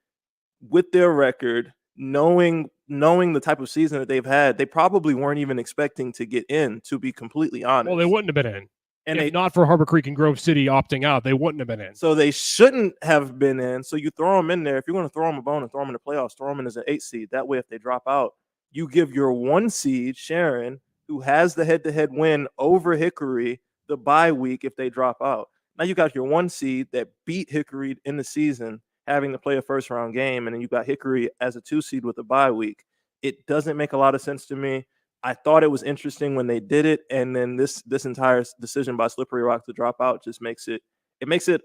with their record, knowing the type of season that they've had? They probably weren't even expecting to get in, to be completely honest. Well, they wouldn't have been in. And if not for Harbor Creek and Grove City opting out, they wouldn't have been in. So they shouldn't have been in. So you throw them in there. If you're going to throw them a bone and throw them in the playoffs, throw them in as an 8 seed. That way, if they drop out, you give your 1 seed, Sharon, who has the head-to-head win over Hickory, the bye week if they drop out. Now you got your 1 seed that beat Hickory in the season, having to play a first-round game, and then you got Hickory as a 2 seed with a bye week. It doesn't make a lot of sense to me. I thought it was interesting when they did it, and then this entire decision by Slippery Rock to drop out just makes it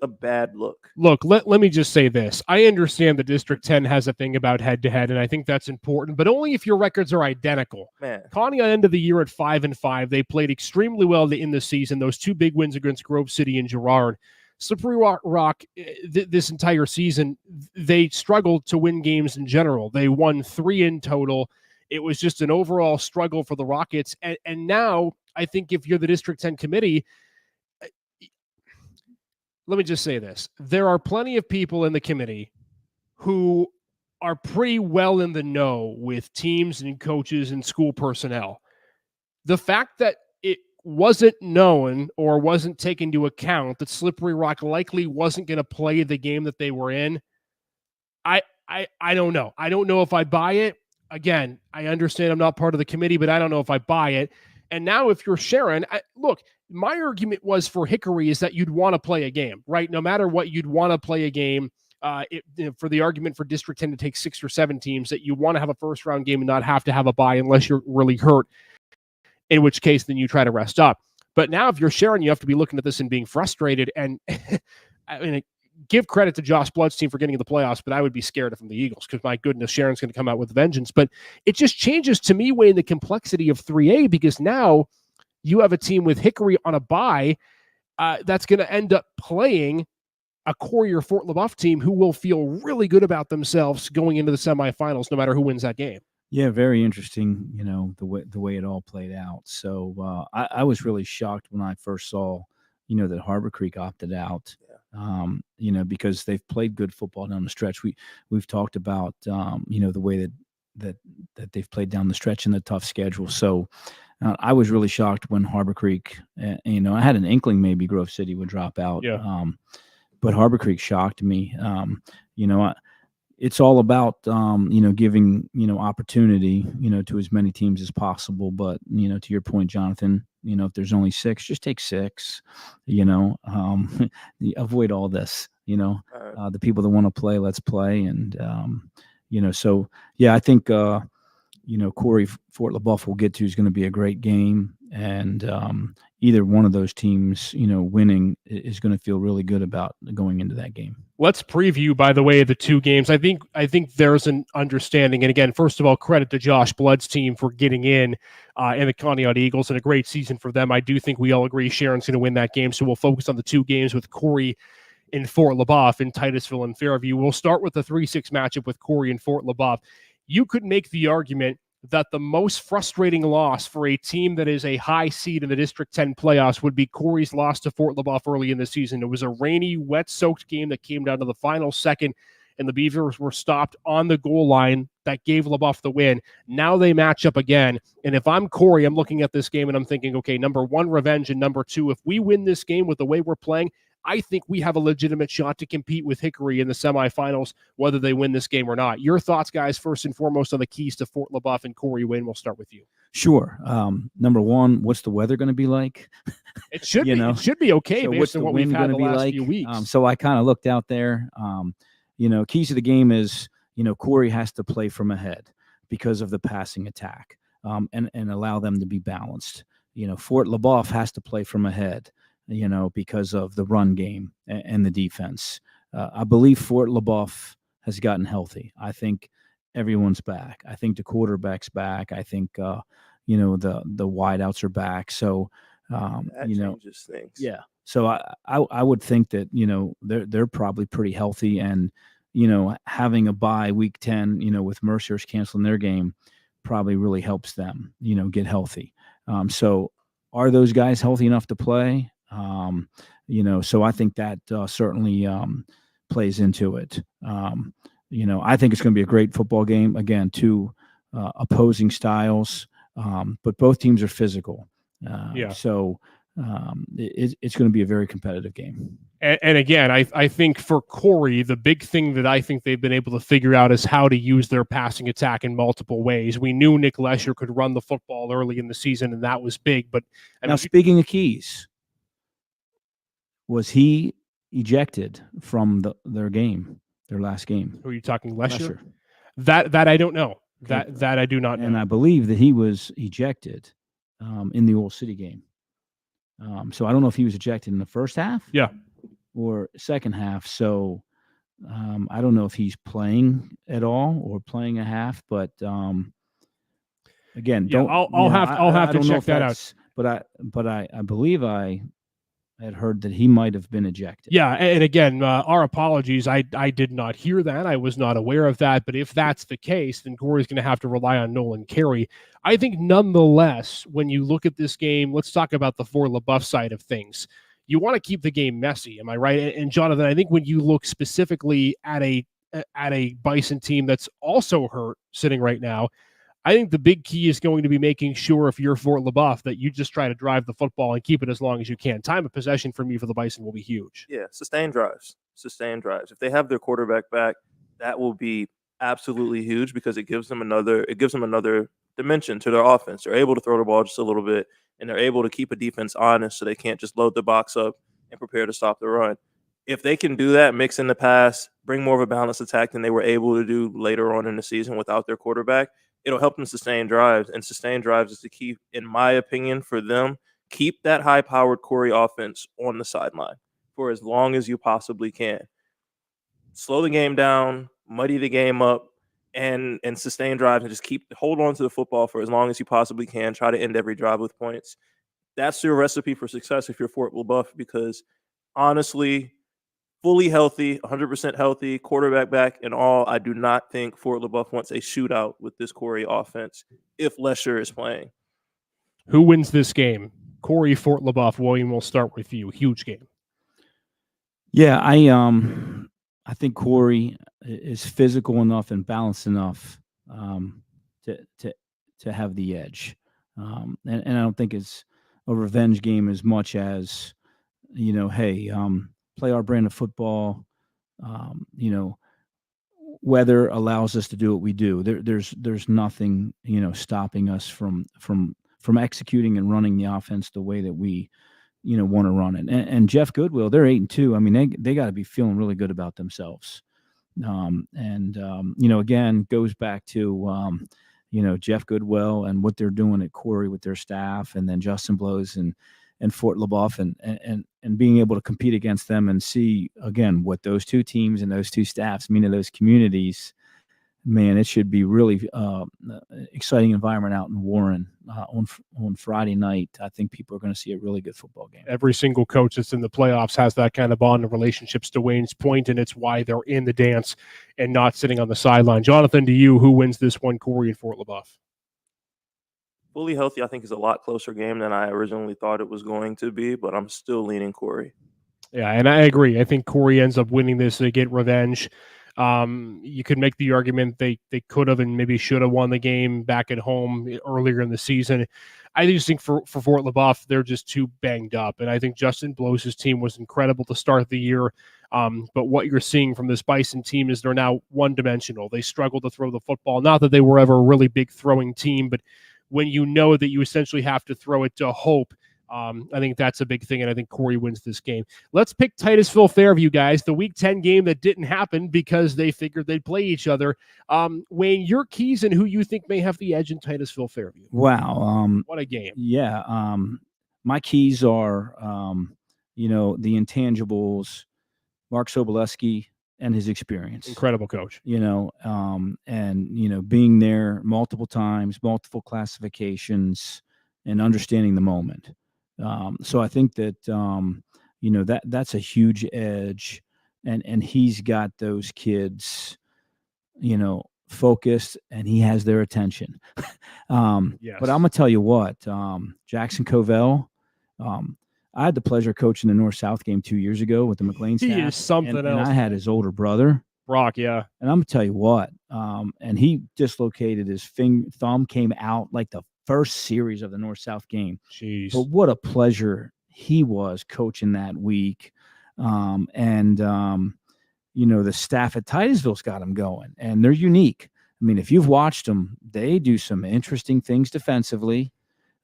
a bad look. Look, let me just say this. I understand that District 10 has a thing about head-to-head, and I think that's important, but only if your records are identical. Man, Conneaut ended the year at 5-5. They played extremely well in the season. Those 2 big wins against Grove City and Girard. Slippery Rock, this entire season, they struggled to win games in general. They won 3 in total. It was just an overall struggle for the Rockets. And now, I think if you're the District 10 committee, let me just say this. There are plenty of people in the committee who are pretty well in the know with teams and coaches and school personnel. The fact that it wasn't known or wasn't taken into account that Slippery Rock likely wasn't going to play the game that they were in, I don't know. I don't know if I buy it. Again, I understand I'm not part of the committee, but I don't know if I buy it. And now if you're Sharon, look, my argument was for Hickory is that you'd want to play a game, right? No matter what, you'd want to play a game. For the argument for District 10 to take 6 or 7 teams, that you want to have a first-round game and not have to have a bye unless you're really hurt, in which case then you try to rest up. But now if you're Sharon, you have to be looking at this and being frustrated. And I mean, give credit to Josh Blood's team for getting to the playoffs, but I would be scared from the Eagles because, my goodness, Sharon's going to come out with vengeance. But it just changes to me, Wayne, the complexity of 3A, because now you have a team with Hickory on a bye that's going to end up playing a Courier Fort LaBeouf team who will feel really good about themselves going into the semifinals, no matter who wins that game. Yeah, very interesting, the way it all played out. So I was really shocked when I first saw, that Harbor Creek opted out. Because they've played good football down the stretch. We've talked about the way that they've played down the stretch in the tough schedule. So I was really shocked when Harbor Creek. I had an inkling maybe Grove City would drop out. Yeah. But Harbor Creek shocked me. It's all about giving opportunity to as many teams as possible. But to your point, Jonathan, if there's only 6, just take 6. Avoid all this. The people that want to play, let's play. And so yeah, I think Corey Fort LaBeouf will get to is going to be a great game, and either one of those teams, winning is going to feel really good about going into that game. Let's preview, by the way, the two games. I think there's an understanding, and again, first of all, credit to Josh Blood's team for getting in the Conneaut Eagles, and a great season for them. I do think we all agree Sharon's going to win that game, so we'll focus on the two games with Corey in Fort LaBeouf and Titusville and Fairview. We'll start with the 3-6 matchup with Corey and Fort LaBeouf. You could make the argument that the most frustrating loss for a team that is a high seed in the District 10 playoffs would be Corey's loss to Fort LaBeouf early in the season. It was a rainy, wet-soaked game that came down to the final second, and the Beavers were stopped on the goal line. That gave LaBeouf the win. Now they match up again, and if I'm Corey, I'm looking at this game and I'm thinking, okay, number one, revenge, and number two, if we win this game with the way we're playing, I think we have a legitimate shot to compete with Hickory in the semifinals, whether they win this game or not. Your thoughts, guys, first and foremost on the keys to Fort LaBeouf and Corey win. We'll start with you. Sure. Number one, what's the weather going to be like? It should be. It should be okay so based on what we've had the last few weeks. So I kind of looked out there. Keys to the game is, Corey has to play from ahead because of the passing attack, and allow them to be balanced. Fort LaBeouf has to play from ahead, because of the run game and the defense. I believe Fort LaBeouf has gotten healthy. I think everyone's back. I think the quarterback's back. I think, the wideouts are back. So, that changes things. Yeah. So I would think that, they're probably pretty healthy, and, having a bye week 10, with Mercier's canceling their game probably really helps them, get healthy. So are those guys healthy enough to play? So I think that certainly plays into it. I think it's going to be a great football game. Again, two opposing styles, but both teams are physical. So it's going to be a very competitive game. And again, I think for Corey, the big thing that I think they've been able to figure out is how to use their passing attack in multiple ways. We knew Nick Lesher could run the football early in the season, and that was big. But now, speaking of keys, was he ejected from their last game? Who are you talking, Lesher? That I don't know. Okay. That I do not know. And I believe that he was ejected in the Old City game. So I don't know if he was ejected in the first half, or second half. So I don't know if he's playing at all or playing a half. But again, I'll have to check that out. But I believe I had heard that he might have been ejected. Yeah, and again, our apologies. I did not hear that. I was not aware of that. But if that's the case, then Corey's going to have to rely on Nolan Carey. I think nonetheless, when you look at this game, let's talk about the Fort LaBeouf side of things. You want to keep the game messy, am I right? And Jonathan, I think when you look specifically at a Bison team that's also hurt sitting right now, I think the big key is going to be making sure, if you're Fort LaBeouf, that you just try to drive the football and keep it as long as you can. Time of possession for me for the Bison will be huge. Yeah, sustained drives. If they have their quarterback back, that will be absolutely huge, because it gives them another dimension to their offense. They're able to throw the ball just a little bit, and they're able to keep a defense honest, so they can't just load the box up and prepare to stop the run. If they can do that, mix in the pass, bring more of a balanced attack than they were able to do later on in the season without their quarterback, it'll help them sustain drives. And sustain drives is the key, in my opinion, for them. Keep that high-powered Corey offense on the sideline for as long as you possibly can. Slow the game down, muddy the game up, and sustain drives, and just hold on to the football for as long as you possibly can. Try to end every drive with points. That's your recipe for success if you're Fort LaBeouf, because honestly, fully healthy, 100% healthy, quarterback back and all, I do not think Fort LaBeouf wants a shootout with this Corey offense if Lesher is playing. Who wins this game? Corey, Fort LaBeouf. William, we'll start with you. Huge game. Yeah, I think Corey is physical enough and balanced enough to have the edge, and I don't think it's a revenge game as much as, hey, play our brand of football. Weather allows us to do what we do. There's nothing stopping us from executing and running the offense the way that we want to run it. And Jeff Goodwill, they're 8-2. I mean, they got to be feeling really good about themselves. Again, goes back to Jeff Goodwell and what they're doing at Corey with their staff, and then Justin Blows and Fort LaBeouf, and being able to compete against them and see again what those two teams and those two staffs mean to those communities. Man, it should be really exciting environment out in Warren on Friday night. I think people are going to see a really good football game. Every single coach that's in the playoffs has that kind of bond and relationships, to Wayne's point, and it's why they're in the dance and not sitting on the sideline. Jonathan, to you, who wins this one, Corey and Fort LaBeouf? Fully healthy, I think, is a lot closer game than I originally thought it was going to be, but I'm still leaning Corey. Yeah, and I agree. I think Corey ends up winning this. They get revenge. You could make the argument they could have and maybe should have won the game back at home earlier in the season. I just think for Fort LaBeouf, they're just too banged up. And I think Justin Blows' team was incredible to start the year. But what you're seeing from this Bison team is they're now one-dimensional. They struggle to throw the football. Not that they were ever a really big throwing team, but when you know that you essentially have to throw it to hope, I think that's a big thing, and I think Corey wins this game. Let's pick Titusville Fairview, guys, the Week 10 game that didn't happen because they figured they'd play each other. Wayne, your keys and who you think may have the edge in Titusville Fairview. Wow. What a game. Yeah. My keys are, the intangibles, Mark Sobolewski and his experience. Incredible coach. Being there multiple times, multiple classifications, and understanding the moment. So I think that, that's a huge edge, and he's got those kids, focused, and he has their attention. Yes. But I'm going to tell you what, Jackson Covell, I had the pleasure of coaching the North-South game 2 years ago with the McLean staff. He is something and else. I had his older brother, Brock, yeah. And I'm going to tell you what, and he dislocated his thumb, came out like the first series of the North-South game. Jeez. But what a pleasure he was coaching that week. The staff at Titusville's got him going, and they're unique. I mean, if you've watched them, they do some interesting things defensively.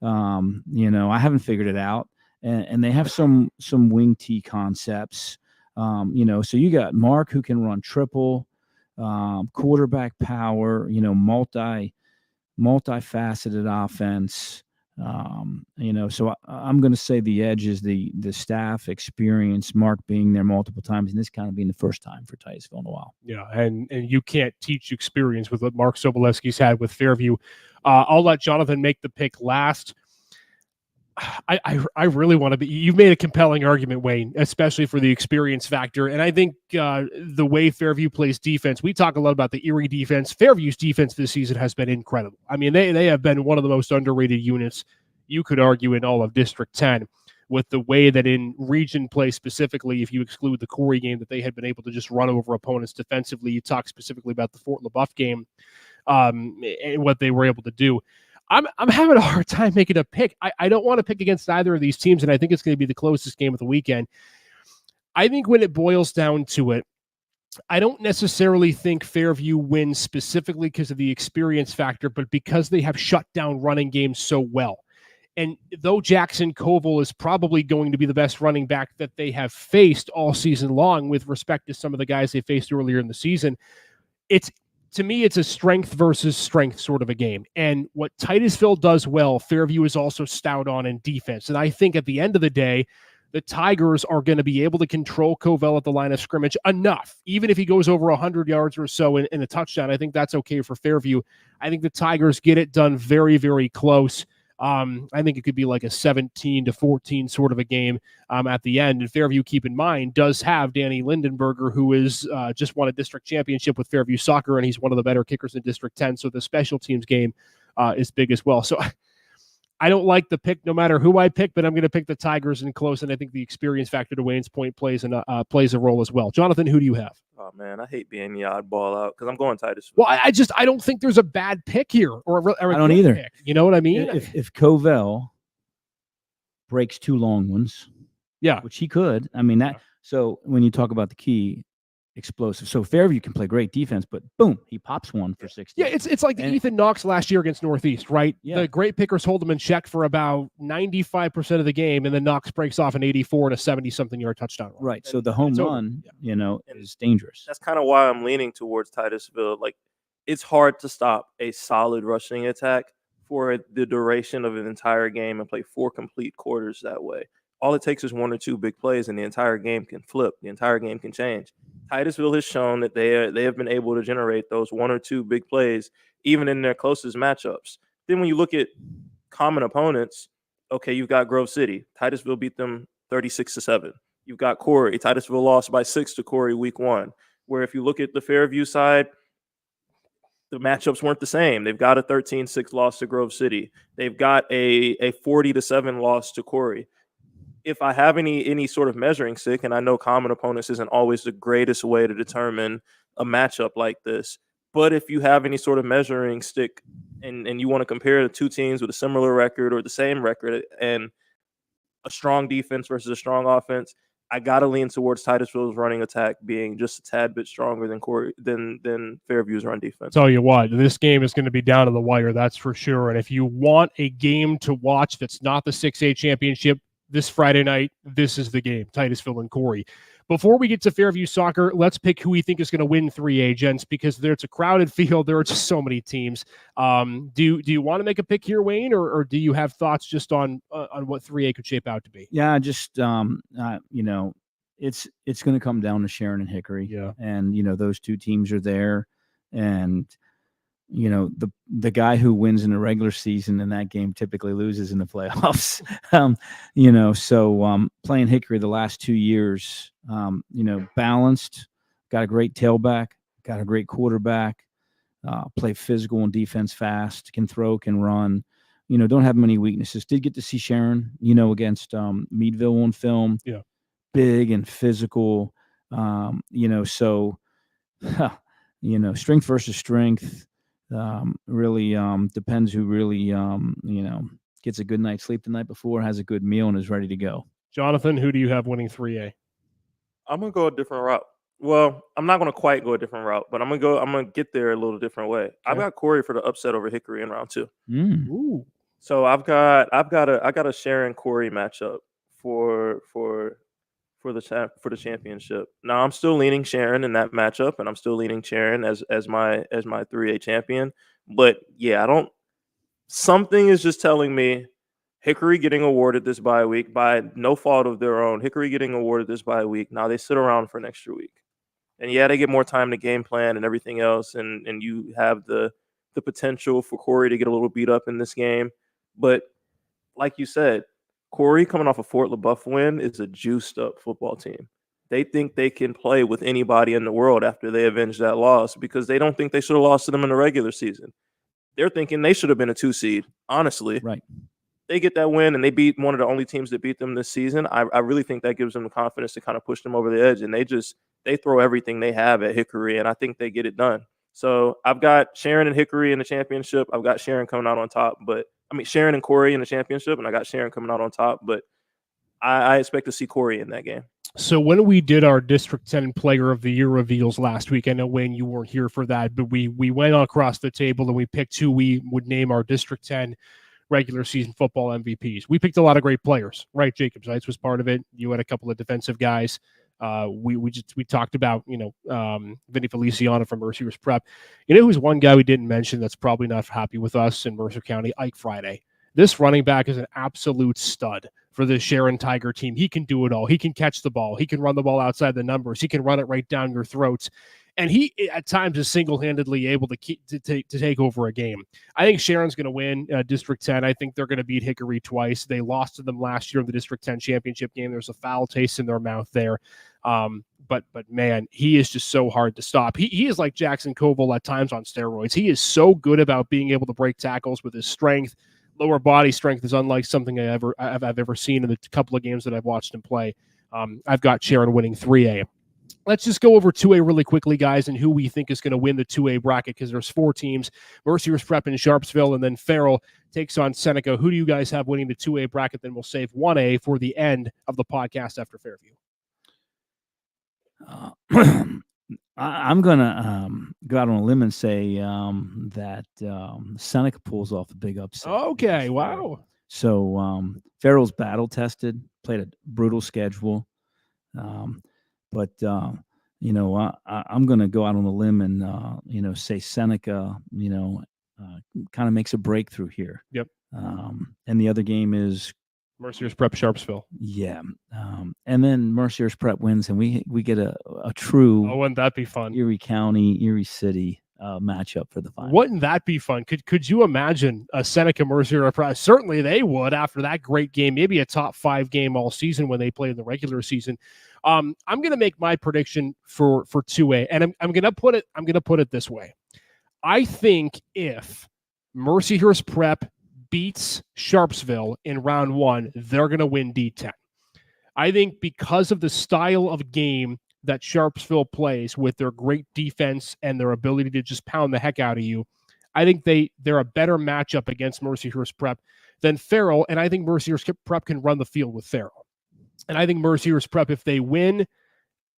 I haven't figured it out. And they have some wing T concepts. So you got Mark, who can run triple, quarterback power, multifaceted offense. So I'm going to say the edge is the staff experience, Mark being there multiple times, and this kind of being the first time for Titusville in a while. Yeah, and you can't teach experience with what Mark Sobolewski's had with Fairview. I'll let Jonathan make the pick last. I really want to be. You've made a compelling argument, Wayne, especially for the experience factor. And I think the way Fairview plays defense, we talk a lot about the Erie defense. Fairview's defense this season has been incredible. I mean, they have been one of the most underrated units, you could argue, in all of District 10, with the way that in region play specifically, if you exclude the Corey game, that they had been able to just run over opponents defensively. You talk specifically about the Fort LaBeouf game and what they were able to do. I'm having a hard time making a pick. I don't want to pick against either of these teams, and I think it's going to be the closest game of the weekend. I think when it boils down to it, I don't necessarily think Fairview wins specifically because of the experience factor, but because they have shut down running games so well. And though Jackson Koval is probably going to be the best running back that they have faced all season long with respect to some of the guys they faced earlier in the season, to me, it's a strength versus strength sort of a game. And what Titusville does well, Fairview is also stout on in defense. And I think at the end of the day, the Tigers are going to be able to control Koval at the line of scrimmage enough. Even if he goes over 100 yards or so in a touchdown, I think that's okay for Fairview. I think the Tigers get it done very, very close. I think it could be like a 17-14 sort of a game at the end. And Fairview, keep in mind, does have Danny Lindenberger, who is just won a district championship with Fairview Soccer, and he's one of the better kickers in District 10. So the special teams game is big as well. So I don't like the pick no matter who I pick, but I'm going to pick the Tigers in close, and I think the experience factor to Wayne's point plays a role as well. Jonathan, who do you have? Oh, man, I hate being the oddball out because I'm going Titusville. Well, I don't think there's a bad pick here. I don't either. Pick. You know what I mean? If Koval breaks two long ones, yeah, which he could. I mean, that. So when you talk about the key, explosive. So Fairview can play great defense, but boom, he pops one for 60. Yeah, it's like the Ethan Knox last year against Northeast, right? Yeah. The great pickers hold him in check for about 95% of the game, and then Knox breaks off an 84 and a 70-something yard touchdown. Right. So the home run, is dangerous. That's kind of why I'm leaning towards Titusville. Like, it's hard to stop a solid rushing attack for the duration of an entire game and play 4 complete quarters that way. All it takes is 1 or 2 big plays, and the entire game can flip. The entire game can change. Titusville has shown that they have been able to generate those 1 or 2 big plays even in their closest matchups. Then when you look at common opponents, okay, you've got Grove City. Titusville beat them 36-7. You've got Corey. Titusville lost by 6 to Corey week 1. Where if you look at the Fairview side, the matchups weren't the same. They've got a 13-6 loss to Grove City. They've got a 40-7 loss to Corey. If I have any sort of measuring stick, and I know common opponents isn't always the greatest way to determine a matchup like this, but if you have any sort of measuring stick and you want to compare the 2 teams with a similar record or the same record and a strong defense versus a strong offense, I gotta lean towards Titusville's running attack being just a tad bit stronger than Fairview's run defense. Tell you what, this game is going to be down to the wire, that's for sure. And if you want a game to watch that's not the 6A championship this Friday night, this is the game, Titusville and Corey. Before we get to Fairview soccer, let's pick who we think is going to win 3A, gents, because it's a crowded field. There are just so many teams. Do you want to make a pick here, Wayne, or do you have thoughts just on what 3A could shape out to be? Yeah, just it's going to come down to Sharon and Hickory. Yeah, and those 2 teams are there, and the guy who wins in the regular season in that game typically loses in the playoffs. So playing Hickory the last 2 years, balanced, got a great tailback, got a great quarterback, play physical and defense fast, can throw, can run, don't have many weaknesses. Did get to see Sharon, against Meadville on film. Yeah. Big and physical, so, strength versus strength. Really depends who really gets a good night's sleep the night before, has a good meal, and is ready to go. Jonathan, who do you have winning 3A? I'm gonna go a different route. Well, I'm not gonna quite go a different route, but I'm gonna get there a little different way. Okay. I've got Corey for the upset over Hickory in round 2. Ooh. So I got a Sharon Corey matchup for the championship. Now I'm still leaning Sharon in that matchup, and I'm still leaning Sharon as my 3A champion. But yeah, something is just telling me Hickory getting awarded this bye week by no fault of their own. Hickory getting awarded this bye week. Now they sit around for an extra week. And yeah, they get more time to game plan and everything else, and you have the potential for Corey to get a little beat up in this game. But like you said, Corey coming off a Fort LaBeouf win is a juiced up football team. They think they can play with anybody in the world after they avenge that loss because they don't think they should have lost to them in the regular season. They're thinking they should have been a 2 seed, honestly. Right. They get that win and they beat one of the only teams that beat them this season. I really think that gives them the confidence to kind of push them over the edge, and they throw everything they have at Hickory, and I think they get it done. So I've got Sharon and Hickory in the championship. I've got Sharon coming out on top, Sharon and Corey in the championship, and I got Sharon coming out on top, but I expect to see Corey in that game. So when we did our District 10 Player of the Year reveals last week, I know, Wayne, you weren't here for that, but we went across the table and we picked who we would name our District 10 regular season football MVPs. We picked a lot of great players, right? Jacob Zeitz was part of it. You had a couple of defensive guys. We talked about, Vinny Feliciano from Mercyhurst Prep. You know who's one guy we didn't mention that's probably not happy with us in Mercer County? Ike Friday. This running back is an absolute stud for the Sharon Tiger team. He can do it all. He can catch the ball. He can run the ball outside the numbers. He can run it right down your throats. And he, at times, is single-handedly able to take over a game. I think Sharon's going to win District 10. I think they're going to beat Hickory twice. They lost to them last year in the District 10 championship game. There's a foul taste in their mouth there. But man, he is just so hard to stop. He is like Jackson Koval at times on steroids. He is so good about being able to break tackles with his strength. Lower body strength is unlike something I've ever seen in the couple of games that I've watched him play. I've got Sharon winning 3A. Let's just go over 2A really quickly, guys, and who we think is going to win the 2A bracket, because there's 4 teams. Mercyhurst Prep in Sharpsville, and then Farrell takes on Seneca. Who do you guys have winning the 2A bracket? Then we'll save 1A for the end of the podcast after Fairview. I'm going to go out on a limb and say that Seneca pulls off a big upset. Okay, wow. So Farrell's battle-tested, played a brutal schedule. But I'm going to go out on a limb and, say Seneca, kind of makes a breakthrough here. Yep. And the other game is Mercier's Prep Sharpsville. Yeah. And then Mercier's Prep wins, and we get a true wouldn't that be fun? Erie County, Erie City matchup for the final. Wouldn't that be fun? Could you imagine a Seneca Mercier Prep? Certainly they would after that great game, maybe a top 5 game all season when they play in the regular season. I'm going to make my prediction for 2A, and I'm going to put it this way. I think if Mercyhurst Prep beats Sharpsville in round 1, they're going to win D-10. I think because of the style of game that Sharpsville plays with their great defense and their ability to just pound the heck out of you, I think they're a better matchup against Mercyhurst Prep than Farrell, and I think Mercyhurst Prep can run the field with Farrell. And I think Mercyhurst Prep, if they win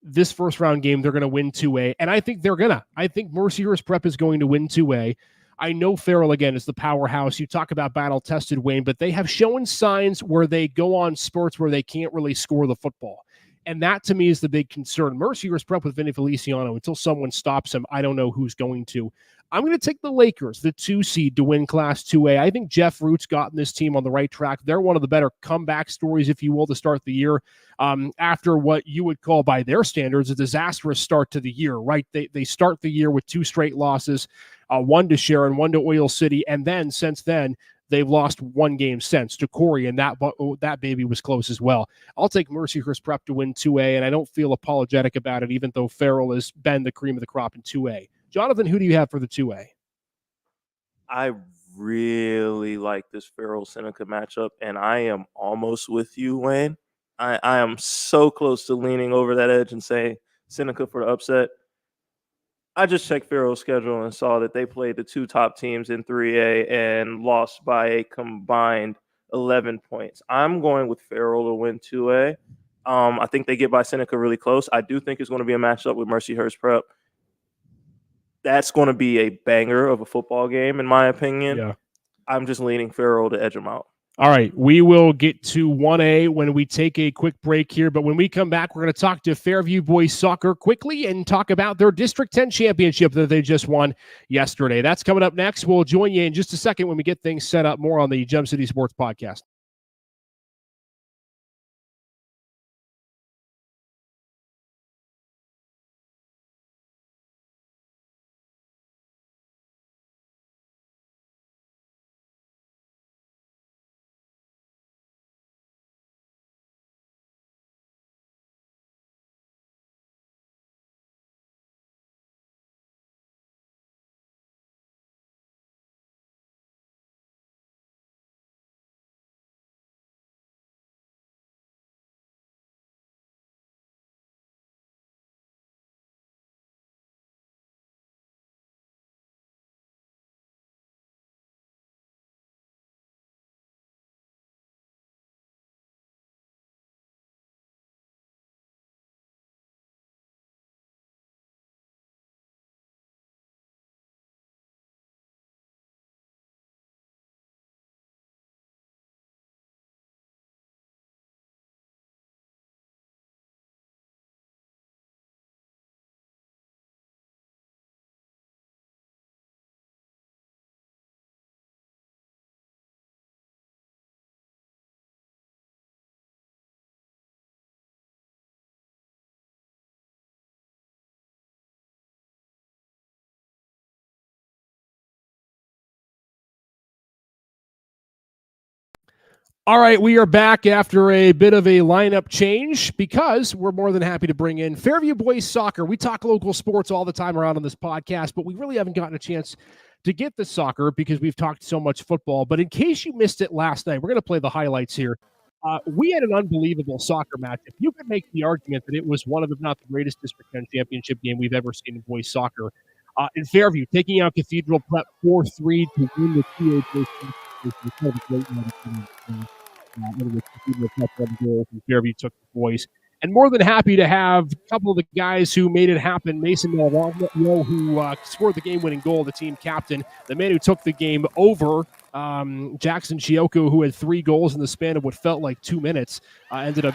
this first round game, they're going to win 2A, and I think Mercyhurst Prep is going to win 2A. I know Farrell, again, is the powerhouse. You talk about battle-tested, Wayne, but they have shown signs where they go on spurts where they can't really score the football. And that, to me, is the big concern. Mercyhurst Prep with Vinny Feliciano, until someone stops him, I don't know who's going to. I'm going to take the Lakers, the 2 seed, to win Class 2A. I think Jeff Root's gotten this team on the right track. They're one of the better comeback stories, if you will, to start the year after what you would call, by their standards, a disastrous start to the year, right? They start the year with 2 straight losses, one to Sharon, one to Oil City, and then since then, they've lost 1 game since to Corey, and that baby was close as well. I'll take Mercyhurst Prep to win 2A, and I don't feel apologetic about it, even though Farrell has been the cream of the crop in 2A. Jonathan, who do you have for the 2A? I really like this Farrell-Seneca matchup, and I am almost with you, Wayne. I am so close to leaning over that edge and saying Seneca for the upset. I just checked Farrell's schedule and saw that they played the 2 top teams in 3A and lost by a combined 11 points. I'm going with Farrell to win 2A. I think they get by Seneca really close. I do think it's going to be a matchup with Mercyhurst Prep. That's going to be a banger of a football game, in my opinion. Yeah. I'm just leaning Farrell to edge them out. All right, we will get to 1A when we take a quick break here, but when we come back, we're going to talk to Fairview Boys Soccer quickly and talk about their District 10 championship that they just won yesterday. That's coming up next. We'll join you in just a second when we get things set up more on the Gem City Sports Podcast. All right, we are back after a bit of a lineup change because we're more than happy to bring in Fairview Boys Soccer. We talk local sports all the time around on this podcast, but we really haven't gotten a chance to get the soccer because we've talked so much football. But in case you missed it last night, we're going to play the highlights here. We had an unbelievable soccer match. If you could make the argument that it was one of, if not the greatest District 10 championship game we've ever seen in boys soccer. In Fairview, taking out Cathedral Prep 4-3 to win the 2A boys Fairview took the boys. And more than happy to have a couple of the guys who made it happen. Mason Malvagno, who scored the game-winning goal, the team captain. The man who took the game over, Jackson Chioco, who had 3 goals in the span of what felt like 2 minutes, ended up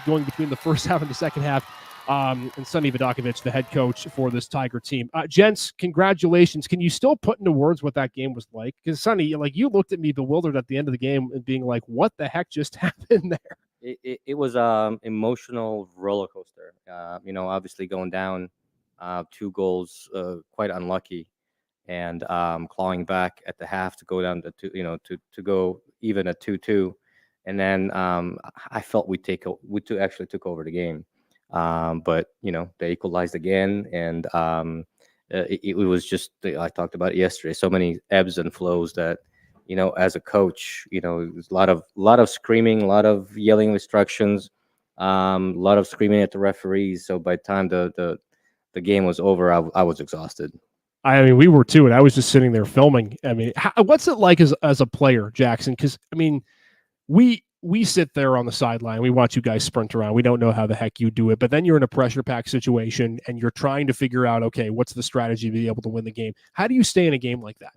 going between the first half and the second half. and Sonny Vidakovich, the head coach for this Tiger team. Gents, congratulations. Can you still put into words what that game was like? Because Sonny, like, you looked at me bewildered at the end of the game and being like, what the heck just happened there? It was emotional roller coaster. Obviously going down 2 goals, quite unlucky, and clawing back at the half to go down to 2, to go even at 2-2, and then I felt actually took over the game, but they equalized again, and it was just, I talked about it yesterday. So many ebbs and flows that, as a coach, there's a lot of screaming, a lot of yelling instructions, a lot of screaming at the referees. So by the time the game was over, I was exhausted. I mean, we were too, and I was just sitting there filming. I mean, what's it like as a player, Jackson? Because I mean, we sit there on the sideline, we watch you guys sprint around. We don't know how the heck you do it, but then you're in a pressure pack situation and you're trying to figure out, okay, what's the strategy to be able to win the game? How do you stay in a game like that?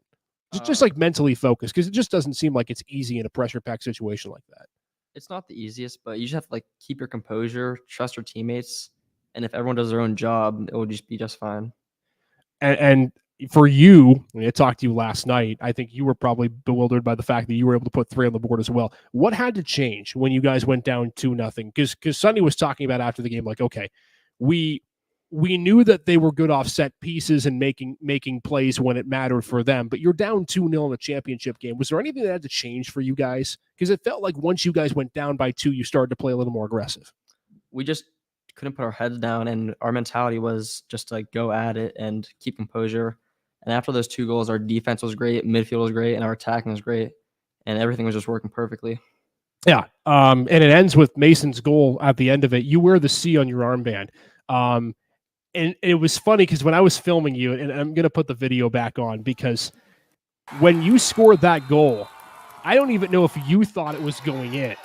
Just like mentally focused, because it just doesn't seem like it's easy in a pressure pack situation like that. It's not the easiest, but you just have to like keep your composure, trust your teammates, and if everyone does their own job, it will just be just fine. And for you, I talked to you last night, I think you were probably bewildered by the fact that you were able to put 3 on the board as well. What had to change when you guys went down 2-0? Because Sonny was talking about after the game, like, okay, we knew that they were good off set pieces and making plays when it mattered for them, but you're down 2-0 in a championship game. Was there anything that had to change for you guys? Because it felt like once you guys went down by 2, you started to play a little more aggressive. We just couldn't put our heads down, and our mentality was just to go at it and keep composure. And after those 2 goals, our defense was great, midfield was great, and our attacking was great, and everything was just working perfectly. Yeah, and it ends with Mason's goal at the end of it. You wear the C on your armband. And it was funny because when I was filming you, and I'm going to put the video back on, because when you scored that goal, I don't even know if you thought it was going in.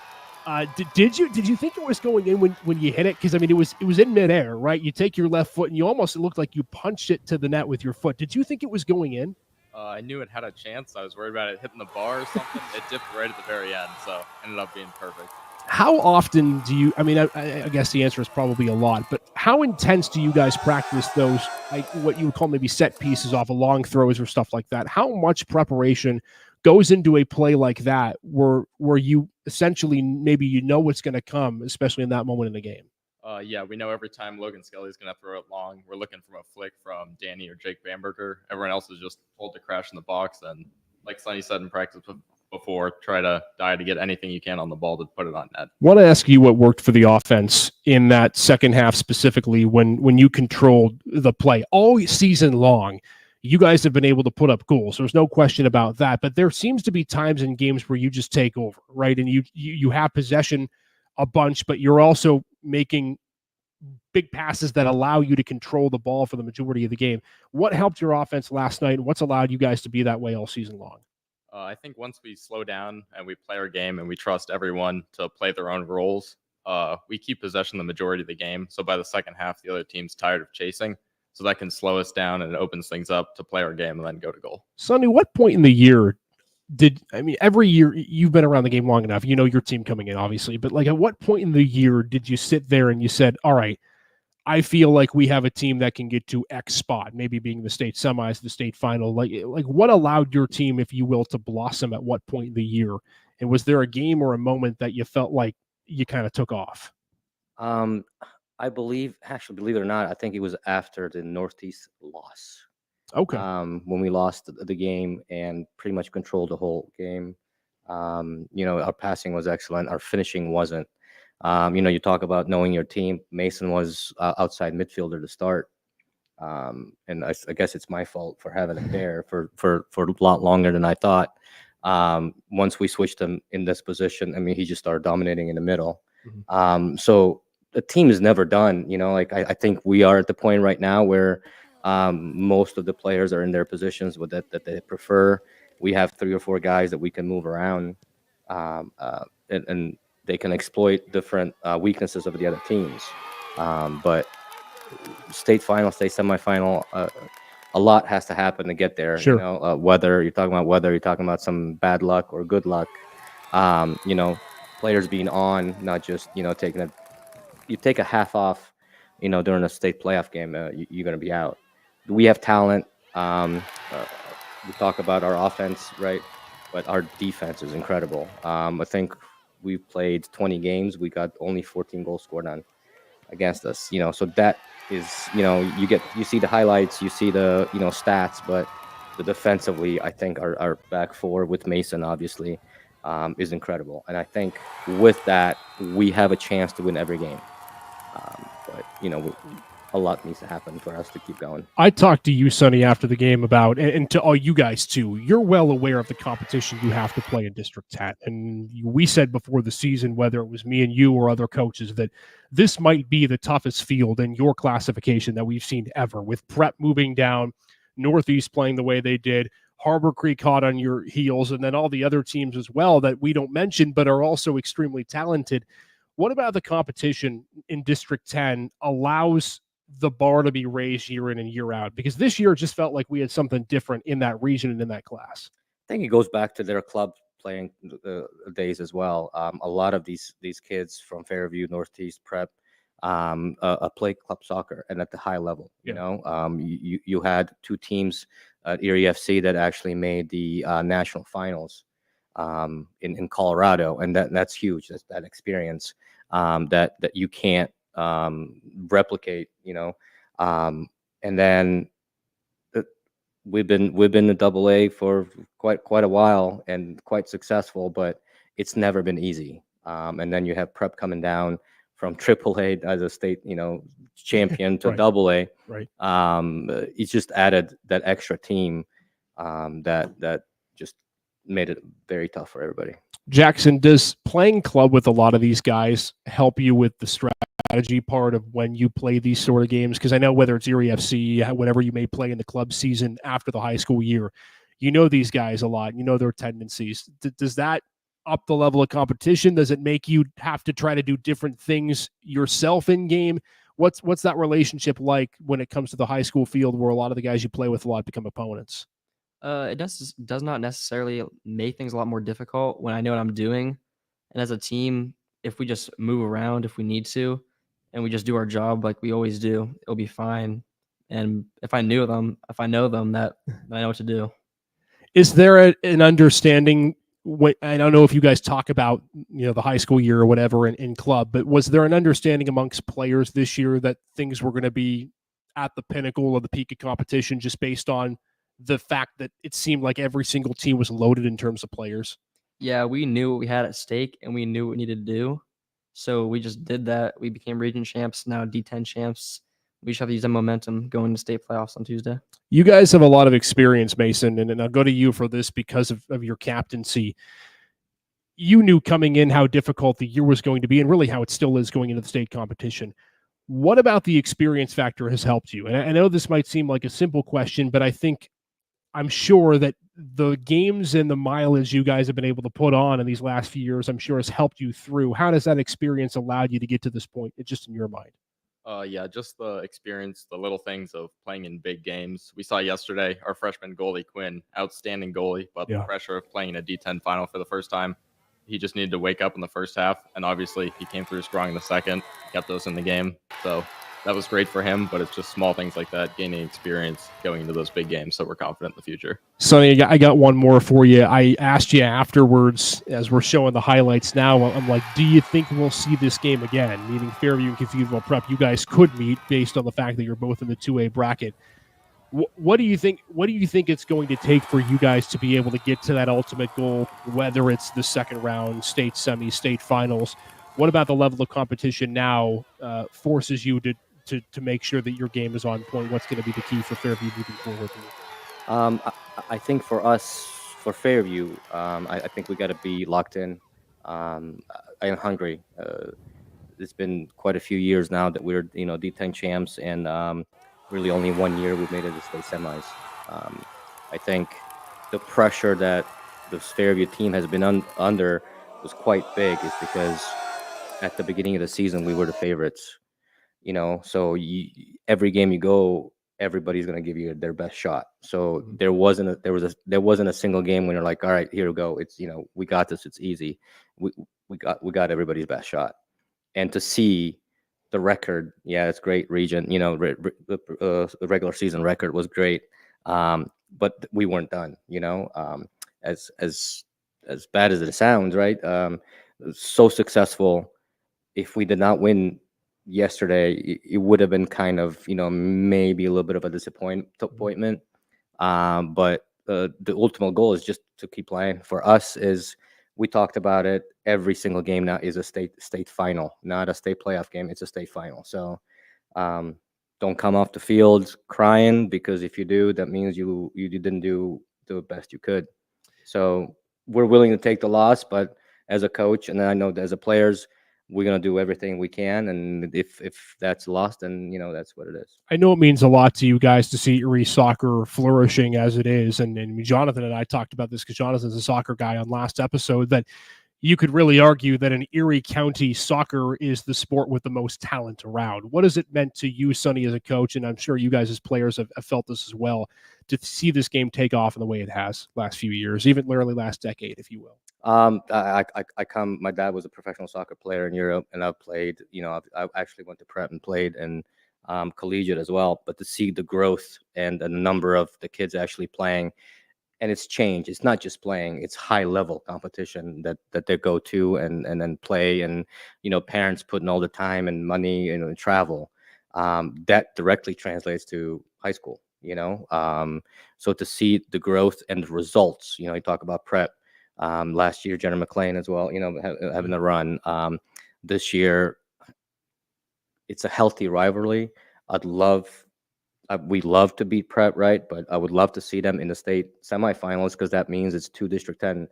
Did you think it was going in when you hit it? Because I mean, it was in midair, right? You take your left foot and you almost, it looked like you punched it to the net with your foot. Did you think it was going in? I knew it had a chance. I was worried about it hitting the bar or something. It dipped right at the very end, so ended up being perfect. How often do you, I mean, I guess the answer is probably a lot, but how intense do you guys practice those, like what you would call maybe set pieces off of long throws or stuff like that? How much preparation goes into a play like that where you essentially maybe you know what's going to come, especially in that moment in the game? Yeah, we know every time Logan Skelly's going to throw it long, we're looking from a flick from Danny or Jake Bamberger. Everyone else is just told to crash in the box. And like Sonny said in practice before, try to die to get anything you can on the ball to put it on net. I want to ask you what worked for the offense in that second half, specifically when you controlled the play all season long. You guys have been able to put up goals. There's no question about that. But there seems to be times in games where you just take over, right? And you have possession a bunch, but you're also making big passes that allow you to control the ball for the majority of the game. What helped your offense last night, and what's allowed you guys to be that way all season long? I think once we slow down and we play our game and we trust everyone to play their own roles, we keep possession the majority of the game. So by the second half, the other team's tired of chasing. So that can slow us down and it opens things up to play our game and then go to goal. Sonny, what point in the year every year you've been around the game long enough, you know your team coming in, obviously, but like at what point in the year did you sit there and you said, all right, I feel like we have a team that can get to X spot, maybe being the state semis, the state final, like what allowed your team, if you will, to blossom at what point in the year? And was there a game or a moment that you felt like you kind of took off? I believe it or not, I think it was after the Northeast loss. Okay. When we lost the game and pretty much controlled the whole game. Our passing was excellent. Our finishing wasn't. You talk about knowing your team. Mason was outside midfielder to start. And I guess it's my fault for having him there for a lot longer than I thought. Once we switched him in this position, I mean, he just started dominating in the middle. Mm-hmm. So the team is never done. I think we are at the point right now where most of the players are in their positions that they prefer. We have 3 or 4 guys that we can move around, and they can exploit different weaknesses of the other teams. But state final, state semifinal, a lot has to happen to get there. Sure. Whether you're talking about some bad luck or good luck, players being on, not just taking you take a half off during a state playoff game, you're going to be out. We have talent. We talk about our offense, right? But our defense is incredible. I think we played 20 games. We got only 14 goals scored on against us. So that is, you see the highlights, you see the stats, but the defensively, I think our back four with Mason obviously is incredible, and I think with that we have a chance to win every game. But a lot needs to happen for us to keep going. I talked to you, Sonny, after the game about, and to all you guys too, you're well aware of the competition you have to play in District 10. And we said before the season, whether it was me and you or other coaches, that this might be the toughest field in your classification that we've seen ever, with Prep moving down, Northeast playing the way they did, Harbor Creek hot on your heels, and then all the other teams as well that we don't mention but are also extremely talented. What about the competition in District 10 allows the bar to be raised year in and year out? Because this year it just felt like we had something different in that region and in that class. I think it goes back to their club playing days as well. A lot of these kids from Fairview, Northeast, Prep, play club soccer and at the high level. You had two teams at Erie FC that actually made the national finals in Colorado, and that's huge. That's that experience that you can't replicate. And then we've been in AA for quite a while and quite successful, but it's never been easy. And then you have Prep coming down from AAA as a state champion to Right. AA. Right. It's just added that extra team that just made it very tough for everybody. Jackson, does playing club with a lot of these guys help you with the strategy part of when you play these sort of games? Because I know whether it's Erie FC, whatever you may play in the club season after the high school year, these guys a lot, their tendencies. Does that up the level of competition? Does it make you have to try to do different things yourself in game? What's that relationship like when it comes to the high school field where a lot of the guys you play with a lot become opponents? It does not necessarily make things a lot more difficult when I know what I'm doing. And as a team, if we just move around if we need to, and we just do our job like we always do, it'll be fine. And if I know them, that I know what to do. Is there an understanding? I don't know if you guys talk about the high school year or whatever in club, but was there an understanding amongst players this year that things were going to be at the pinnacle of the peak of competition just based on the fact that it seemed like every single team was loaded in terms of players? Yeah, we knew what we had at stake and we knew what we needed to do. So we just did that. We became region champs, now D10 champs. We just have to use that momentum going to state playoffs on Tuesday. You guys have a lot of experience, Mason, and I'll go to you for this because of your captaincy. You knew coming in how difficult the year was going to be and really how it still is going into the state competition. What about the experience factor has helped you? And I know this might seem like a simple question, but I'm sure that the games and the mileage you guys have been able to put on in these last few years, I'm sure has helped you through. How does that experience allow you to get to this point, just in your mind? Yeah, just the experience, the little things of playing in big games. We saw yesterday our freshman goalie, Quinn, outstanding goalie, but the pressure of playing a D10 final for the first time, he just needed to wake up in the first half, and obviously he came through strong in the second, kept us in the game. So that was great for him, but it's just small things like that, gaining experience going into those big games, so we're confident in the future. Sonny, I got one more for you. I asked you afterwards, as we're showing the highlights now, I'm like, do you think we'll see this game again? Meaning Fairview and Cathedral Prep, you guys could meet based on the fact that you're both in the 2A bracket. What do you think? What do you think it's going to take for you guys to be able to get to that ultimate goal, whether it's the second round, state semis, state finals? What about the level of competition now forces you to make sure that your game is on point? What's going to be the key for Fairview moving forward? I think for us, for Fairview, I think we got to be locked in. I am hungry. It's been quite a few years now that we're D10 champs, and really only 1 year we've made it to state semis. I think the pressure that the Fairview team has been under was quite big, is because at the beginning of the season we were the favorites. So every game you go, everybody's gonna give you their best shot. So there wasn't a single game when you're like, all right, here we go. It's we got this. It's easy. We got everybody's best shot. And to see the record, yeah, it's great. Region, the regular season record was great, but we weren't done. As bad as it sounds, right? So successful. If we did not win yesterday, it would have been kind of, maybe a little bit of a disappointment. But the ultimate goal is just to keep playing. For us, is we talked about it. Every single game now is a state final, not a state playoff game. It's a state final. So don't come off the field crying, because if you do, that means you didn't do the best you could. So we're willing to take the loss, but as a coach, and I know that as a players, we're gonna do everything we can. And if that's lost, then that's what it is. I know it means a lot to you guys to see Erie soccer flourishing as it is. And Jonathan and I talked about this because Jonathan's a soccer guy on last episode, that you could really argue that in Erie County, soccer is the sport with the most talent around. What has it meant to you, Sonny, as a coach, and I'm sure you guys as players have felt this as well, to see this game take off in the way it has last few years, even literally last decade, if you will? My dad was a professional soccer player in Europe, and I've played, I actually went to prep and played, and collegiate as well. But to see the growth and the number of the kids actually playing, and it's changed. It's not just playing; it's high level competition that they go to and then play, and parents putting all the time and money and travel. That directly translates to high school. So to see the growth and the results. You talk about prep. Last year, Jenner McLean as well. Having a run. This year, it's a healthy rivalry. We love to beat prep, right? But I would love to see them in the state semifinals, because that means it's 2 District 10,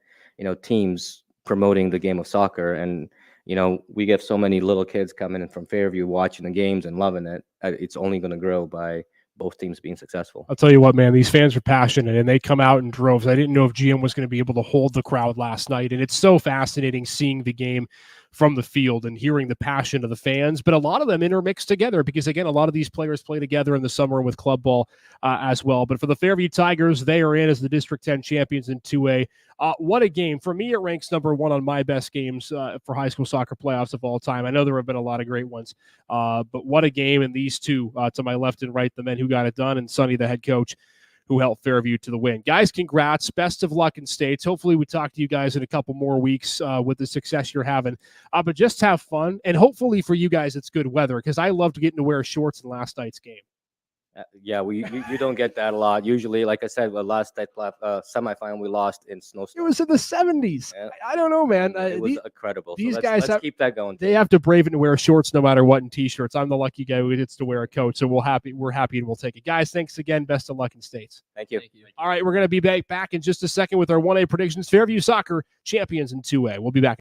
teams promoting the game of soccer. And, we get so many little kids coming in from Fairview watching the games and loving it. It's only going to grow by both teams being successful. I'll tell you what, man, these fans are passionate and they come out in droves. I didn't know if GM was going to be able to hold the crowd last night. And it's so fascinating seeing the game from the field and hearing the passion of the fans, but a lot of them intermixed together because, again, a lot of these players play together in the summer with club ball as well. But for the Fairview Tigers, they are in as the District 10 champions in 2A. What a game. For me, it ranks number 1 on my best games for high school soccer playoffs of all time. I know there have been a lot of great ones, but what a game. And these two to my left and right, the men who got it done, and Sonny, the head coach, who helped Fairview to the win. Guys, congrats. Best of luck in states. Hopefully we talk to you guys in a couple more weeks with the success you're having. But just have fun. And hopefully for you guys, it's good weather, because I loved getting to wear shorts in last night's game. Yeah, you don't get that a lot. Usually, like I said, last night semifinal we lost in It snowstorm. was in the 70s. Yeah. I don't know, man. It was incredible. these So guys let's keep that going. They have to brave it and wear shorts no matter what, and T-shirts. I'm the lucky guy who gets to wear a coat, so we're happy and we'll take it. Guys, thanks again. Best of luck in states. Thank you. All right, we're going to be back in just a second with our 1A predictions. Fairview Soccer champions in 2A. We'll be back.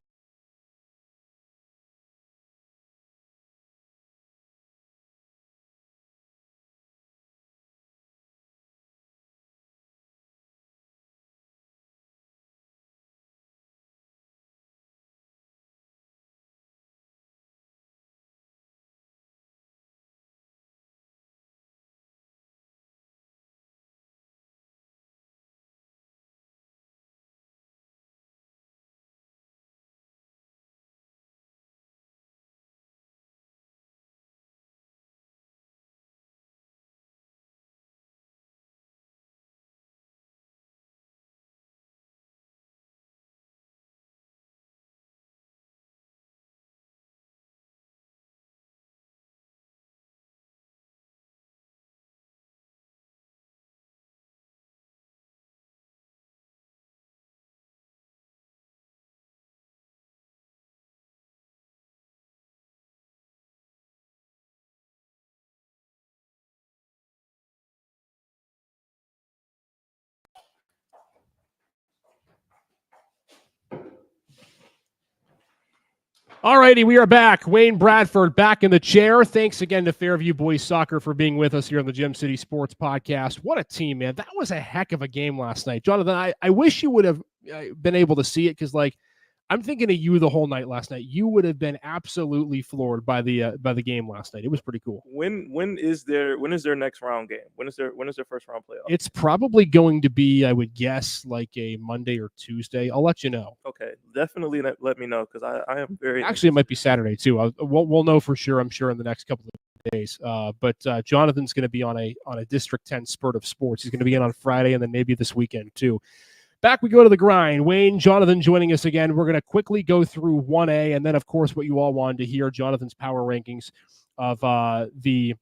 All righty, we are back. Wayne Bradford back in the chair. Thanks again to Fairview Boys Soccer for being with us here on the Gem City Sports Podcast. What a team, man. That was a heck of a game last night. Jonathan, I wish you would have been able to see it, because, I'm thinking of you the whole night last night. You would have been absolutely floored by the game last night. It was pretty cool. When is their next round game? When is their first round playoff? It's probably going to be, I would guess, like a Monday or Tuesday. I'll let you know. Okay, definitely let me know, because I am very Actually, it might be Saturday too. We'll know for sure, I'm sure, in the next couple of days. But Jonathan's going to be on a District 10 spurt of sports. He's going to be in on Friday and then maybe this weekend too. Back we go to the grind. Wayne, Jonathan joining us again. We're going to quickly go through 1A, and then, of course, what you all wanted to hear, Jonathan's power rankings of the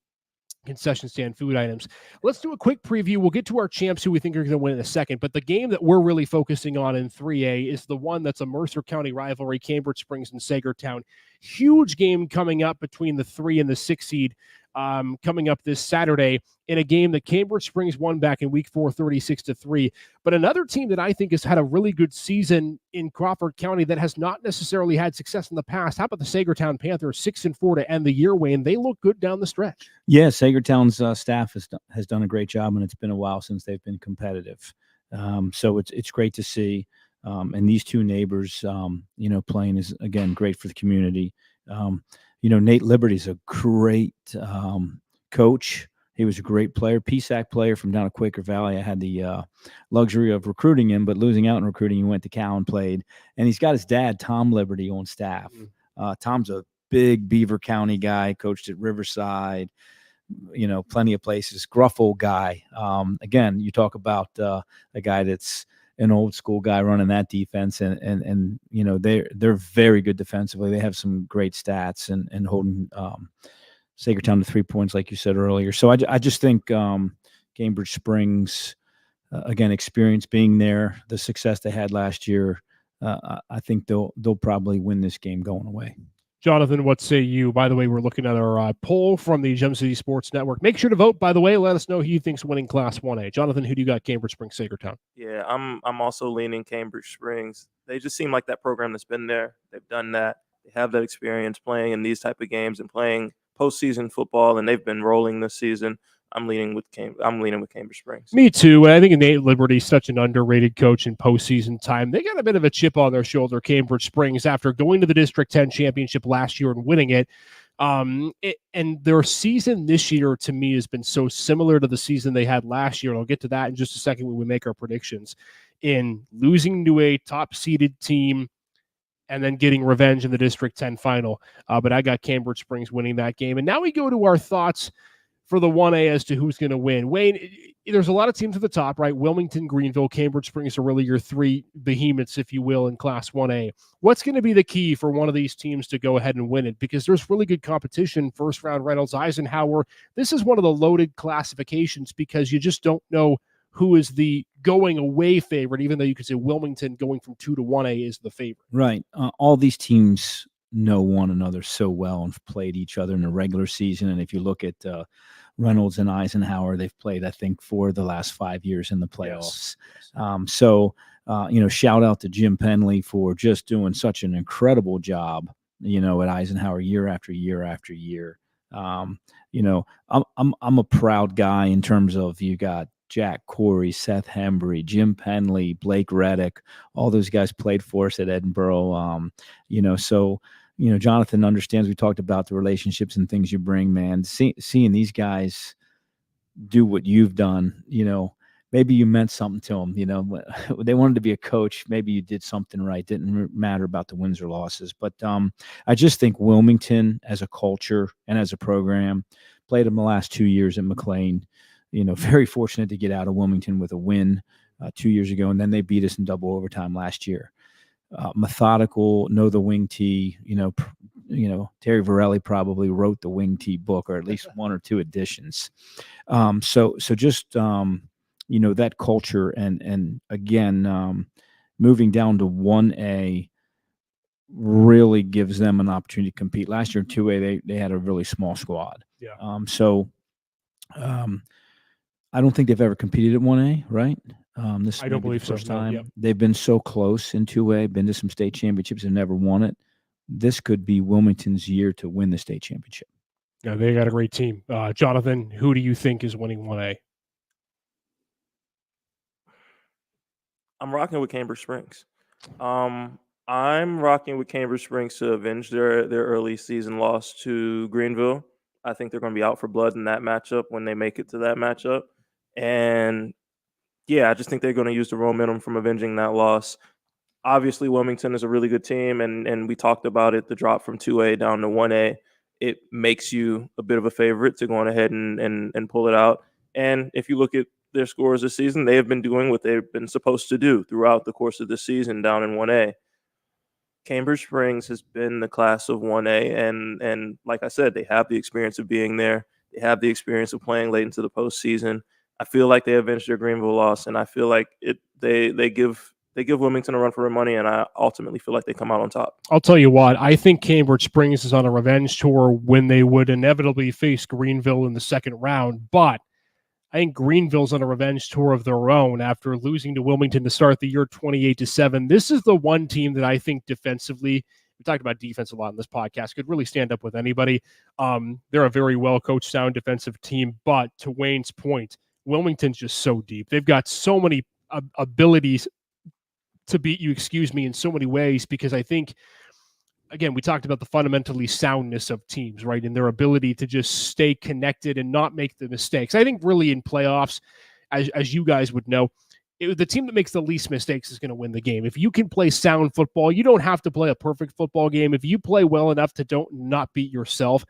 concession stand food items. Let's do a quick preview. We'll get to our champs who we think are going to win in a second, but the game that we're really focusing on in 3A is the one that's a Mercer County rivalry, Cambridge Springs and Sagertown. Huge game coming up between the 3 and the 6 seed coming up this Saturday in a game that Cambridge Springs won back in week 4, 36-3. But another team that I think has had a really good season in Crawford County that has not necessarily had success in the past. How about the Sagertown Panthers, 6-4 to end the year, Wayne? They look good down the stretch. Yeah, Sagertown's staff has done a great job, and it's been a while since they've been competitive. So it's great to see. And these two neighbors, playing is, again, great for the community. Nate Liberty's a great coach. He was a great player, PSAC player from down at Quaker Valley. I had the luxury of recruiting him, but losing out in recruiting, he went to Cal and played. And he's got his dad, Tom Liberty, on staff. Tom's a big Beaver County guy, coached at Riverside, plenty of places, gruff old guy. Again, you talk about a guy that's an old school guy running that defense, and they're very good defensively. They have some great stats and holding Sagertown to 3 points, like you said earlier. So I just think Cambridge Springs, again, experience being there, the success they had last year. I think they'll probably win this game going away. Jonathan, what say you? By the way, we're looking at our poll from the Gem City Sports Network. Make sure to vote, by the way. Let us know who you think's winning Class 1A. Jonathan, who do you got, Cambridge Springs, Sagertown? Yeah, I'm also leaning Cambridge Springs. They just seem like that program that's been there. They've done that. They have that experience playing in these type of games and playing postseason football, and they've been rolling this season. I'm leaning with Cambridge Springs. Me too. I think Nate Liberty's such an underrated coach in postseason time. They got a bit of a chip on their shoulder, Cambridge Springs, after going to the District 10 championship last year and winning it. And their season this year, to me, has been so similar to the season they had last year. And I'll get to that in just a second when we make our predictions. In losing to a top-seeded team and then getting revenge in the District 10 final. But I got Cambridge Springs winning that game. And now we go to our thoughts for the 1A as to who's going to win. Wayne, there's a lot of teams at the top, right? Wilmington, Greenville, Cambridge Springs are really your three behemoths, if you will, in Class 1A. What's going to be the key for one of these teams to go ahead and win it? Because there's really good competition. First round, Reynolds, Eisenhower. This is one of the loaded classifications because you just don't know who is the going away favorite, even though you could say Wilmington going from 2 to 1A is the favorite. Right. All these teams know one another so well and played each other in the regular season. And if you look at Reynolds and Eisenhower, they've played, I think, for the last 5 years in the playoffs. Yes. Shout out to Jim Penley for just doing such an incredible job, at Eisenhower year after year after year. I'm a proud guy in terms of you got Jack Corey, Seth Hembry, Jim Penley, Blake Reddick, all those guys played for us at Edinboro. Jonathan understands. We talked about the relationships and things you bring, man. Seeing these guys do what you've done, maybe you meant something to them. They wanted to be a coach. Maybe you did something right. Didn't matter about the wins or losses. But I just think Wilmington as a culture and as a program, played them the last 2 years at McLean. Very fortunate to get out of Wilmington with a win 2 years ago, and then they beat us in double overtime last year. Methodical, know the wing tee. Terry Varelli probably wrote the wing tee book, or at least one or two editions. So just that culture, and again, moving down to 1A really gives them an opportunity to compete. Last year in 2A, they had a really small squad. Yeah. I don't think they've ever competed at 1A, right? This I don't believe so. first time. Yep. They've been so close in 2A, been to some state championships and never won it. This could be Wilmington's year to win the state championship. Yeah, they got a great team. Jonathan, who do you think is winning 1A? I'm rocking with Cambridge Springs. I'm rocking with Cambridge Springs to avenge their early season loss to Greenville. I think they're going to be out for blood in that matchup when they make it to that matchup. And yeah, I just think they're going to use the momentum from avenging that loss. Obviously, Wilmington is a really good team, and we talked about it. The drop from 2A down to 1A, it makes you a bit of a favorite to go on ahead and pull it out. And if you look at their scores this season, they have been doing what they've been supposed to do throughout the course of the season down in 1A. Cambridge Springs has been the class of 1A, and like I said, they have the experience of being there. They have the experience of playing late into the postseason. I feel like they avenged their Greenville loss, and I feel like they give Wilmington a run for their money, and I ultimately feel like they come out on top. I'll tell you what, I think Cambridge Springs is on a revenge tour when they would inevitably face Greenville in the second round, but I think Greenville's on a revenge tour of their own after losing to Wilmington to start the year 28-7. This is the one team that I think defensively, we talked about defense a lot in this podcast, could really stand up with anybody. They're a very well-coached, sound defensive team, but to Wayne's point, Wilmington's just so deep. They've got so many abilities to beat you, in so many ways, because I think, again, we talked about the fundamentally soundness of teams, right? And their ability to just stay connected and not make the mistakes. I think really in playoffs, as you guys would know, the team that makes the least mistakes is going to win the game. If you can play sound football, you don't have to play a perfect football game. If you play well enough to not beat yourself,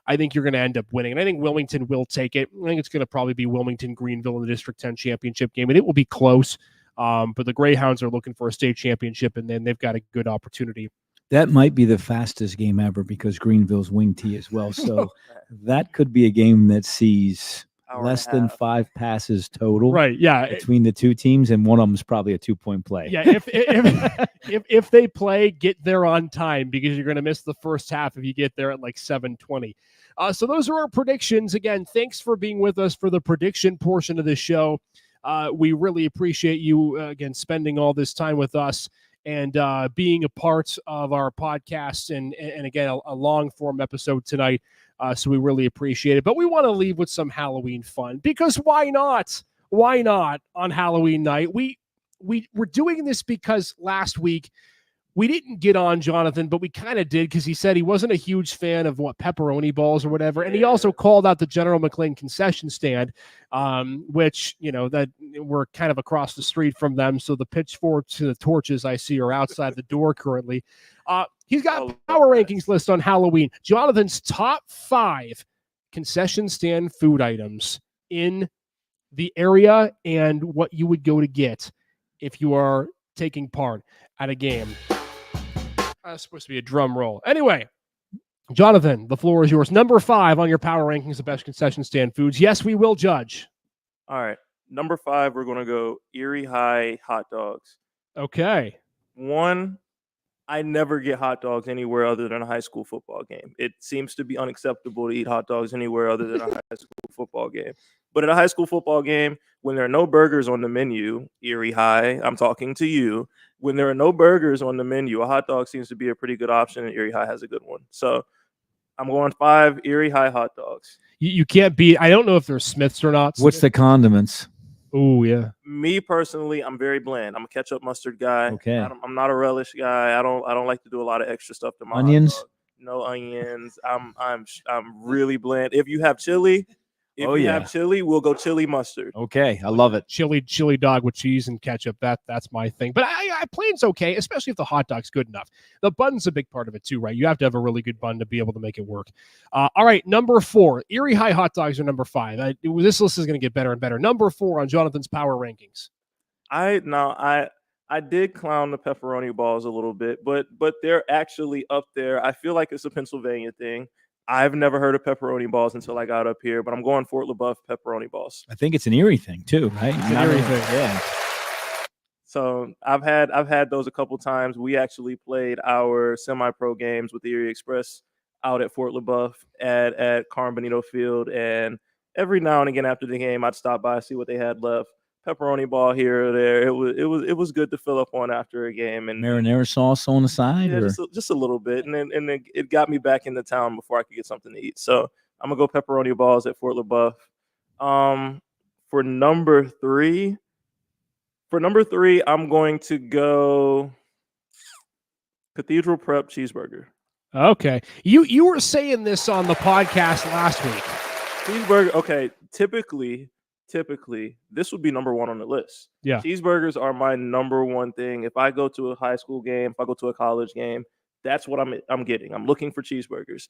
I think you're going to end up winning. And I think Wilmington will take it. I think it's going to probably be Wilmington-Greenville in the District 10 championship game, and it will be close. But the Greyhounds are looking for a state championship, and then they've got a good opportunity. That might be the fastest game ever because Greenville's wing tee as well. So that could be a game that sees less than 5 passes total. Right. Yeah. Between the two teams, and one of them is probably a 2-point play. Yeah. If they play, get there on time, because you're going to miss the first half if you get there at like 7:20. So those are our predictions. Again, thanks for being with us for the prediction portion of the show. We really appreciate you again spending all this time with us and being a part of our podcast, and again, a long form episode tonight. So we really appreciate it. But we want to leave with some Halloween fun, because why not? Why not on Halloween night? We're doing this because last week we didn't get on Jonathan, but we kind of did, because he said he wasn't a huge fan of pepperoni balls or whatever. And he also called out the General McLean concession stand, which, that we're kind of across the street from them. So the pitchforks and the torches I see are outside the door currently. He's got power rankings list on Halloween. Jonathan's top 5 concession stand food items in the area and what you would go to get if you are taking part at a game. That's supposed to be a drum roll. Anyway, Jonathan, the floor is yours. Number 5 on your power rankings of best concession stand foods. Yes, we will judge. All right. Number 5, we're going to go Erie High hot dogs. Okay. One, I never get hot dogs anywhere other than a high school football game. It seems to be unacceptable to eat hot dogs anywhere other than a high school football game. But at a high school football game, when there are no burgers on the menu, Erie High, I'm talking to you. When there are no burgers on the menu, a hot dog seems to be a pretty good option, and Erie High has a good one. So I'm going 5 Erie High hot dogs. You can't beat. I don't know if they're Smiths or not. What's the condiments? Oh, yeah. Me personally, I'm very bland. I'm a ketchup mustard guy. Okay. I'm not a relish guy. I don't like to do a lot of extra stuff to my onions. hot dog. No onions. I'm really bland. If you have chili, have chili, we'll go chili mustard. Okay, I love it. Chili dog with cheese and ketchup. That's my thing. But I plain's okay, especially if the hot dog's good enough. The bun's a big part of it too, right? You have to have a really good bun to be able to make it work. All right, number 4. Erie High hot dogs are number 5. This list is going to get better and better. Number 4 on Jonathan's power rankings. I did clown the pepperoni balls a little bit, but they're actually up there. I feel like it's a Pennsylvania thing. I've never heard of pepperoni balls until I got up here, but I'm going Fort LaBeouf pepperoni balls. I think it's an Erie thing too, right? It's an Erie thing, yeah. So I've had those a couple times. We actually played our semi-pro games with the Erie Express out at Fort LaBeouf at Carm Benito Field, and every now and again after the game, I'd stop by, see what they had left. Pepperoni ball here or there. It was good to fill up on after a game, and marinara sauce on the side. Yeah, just a little bit, and then it got me back into town before I could get something to eat. So I'm gonna go pepperoni balls at Fort LaBeouf. For number 3, I'm going to go. Cathedral Prep cheeseburger. Okay. You were saying this on the podcast last week. Cheeseburger. Okay. Typically, this would be number one on the list. Yeah. Cheeseburgers are my number one thing. If I go to a high school game, if I go to a college game, that's what I'm getting. I'm looking for cheeseburgers.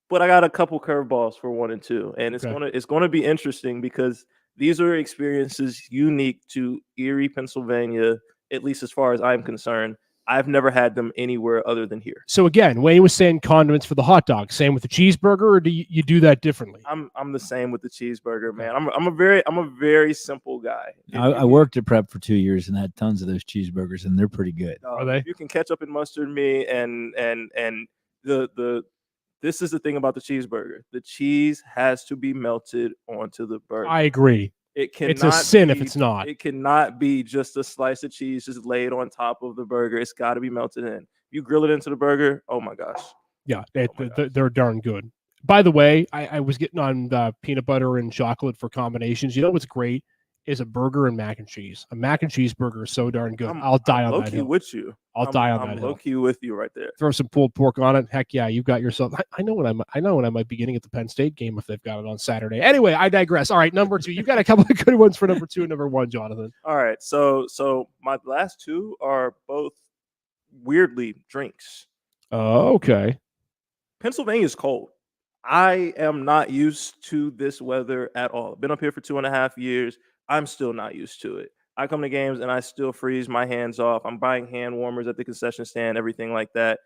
But I got a couple curveballs for 1 and 2, and it's gonna be interesting because these are experiences unique to Erie, Pennsylvania, at least as far as I'm concerned. I've never had them anywhere other than here. So again, Wayne was saying condiments for the hot dog. Same with the cheeseburger, or do you do that differently? I'm the same with the cheeseburger, man. I'm a very simple guy. I worked at Prep for 2 years and had tons of those cheeseburgers, and they're pretty good. Are they? You can ketchup and mustard me, and this is the thing about the cheeseburger. The cheese has to be melted onto the burger. I agree. It's a sin if it's not. It cannot be just a slice of cheese just laid on top of the burger. It's got to be melted in. You grill it into the burger, oh my gosh. Yeah, they're darn good. By the way, I was getting on peanut butter and chocolate for combinations. You know what's great is a burger and mac and cheese. A mac and cheese burger is so darn good. I'll die on that hill. With you. I'll die on that hill. Low key with you right there. Throw some pulled pork on it. Heck yeah, you've got yourself. I know what I might be getting at the Penn State game if they've got it on Saturday. Anyway, I digress. All right, number 2. You've got a couple of good ones for number 2 and number 1, Jonathan. All right, so my last 2 are both weirdly drinks. Oh, okay. Pennsylvania's cold. I am not used to this weather at all. Been up here for 2.5 years. I'm still not used to it. I come to games and I still freeze my hands off. I'm buying hand warmers at the concession stand, everything like that.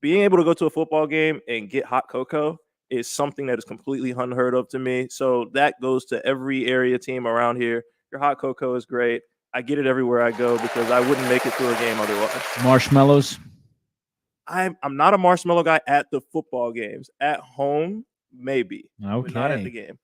Being able to go to a football game and get hot cocoa is something that is completely unheard of to me. So that goes to every area team around here. Your hot cocoa is great. I get it everywhere I go because I wouldn't make it through a game otherwise. Marshmallows. I'm not a marshmallow guy at the football games. At home, maybe. Okay. But not at the game.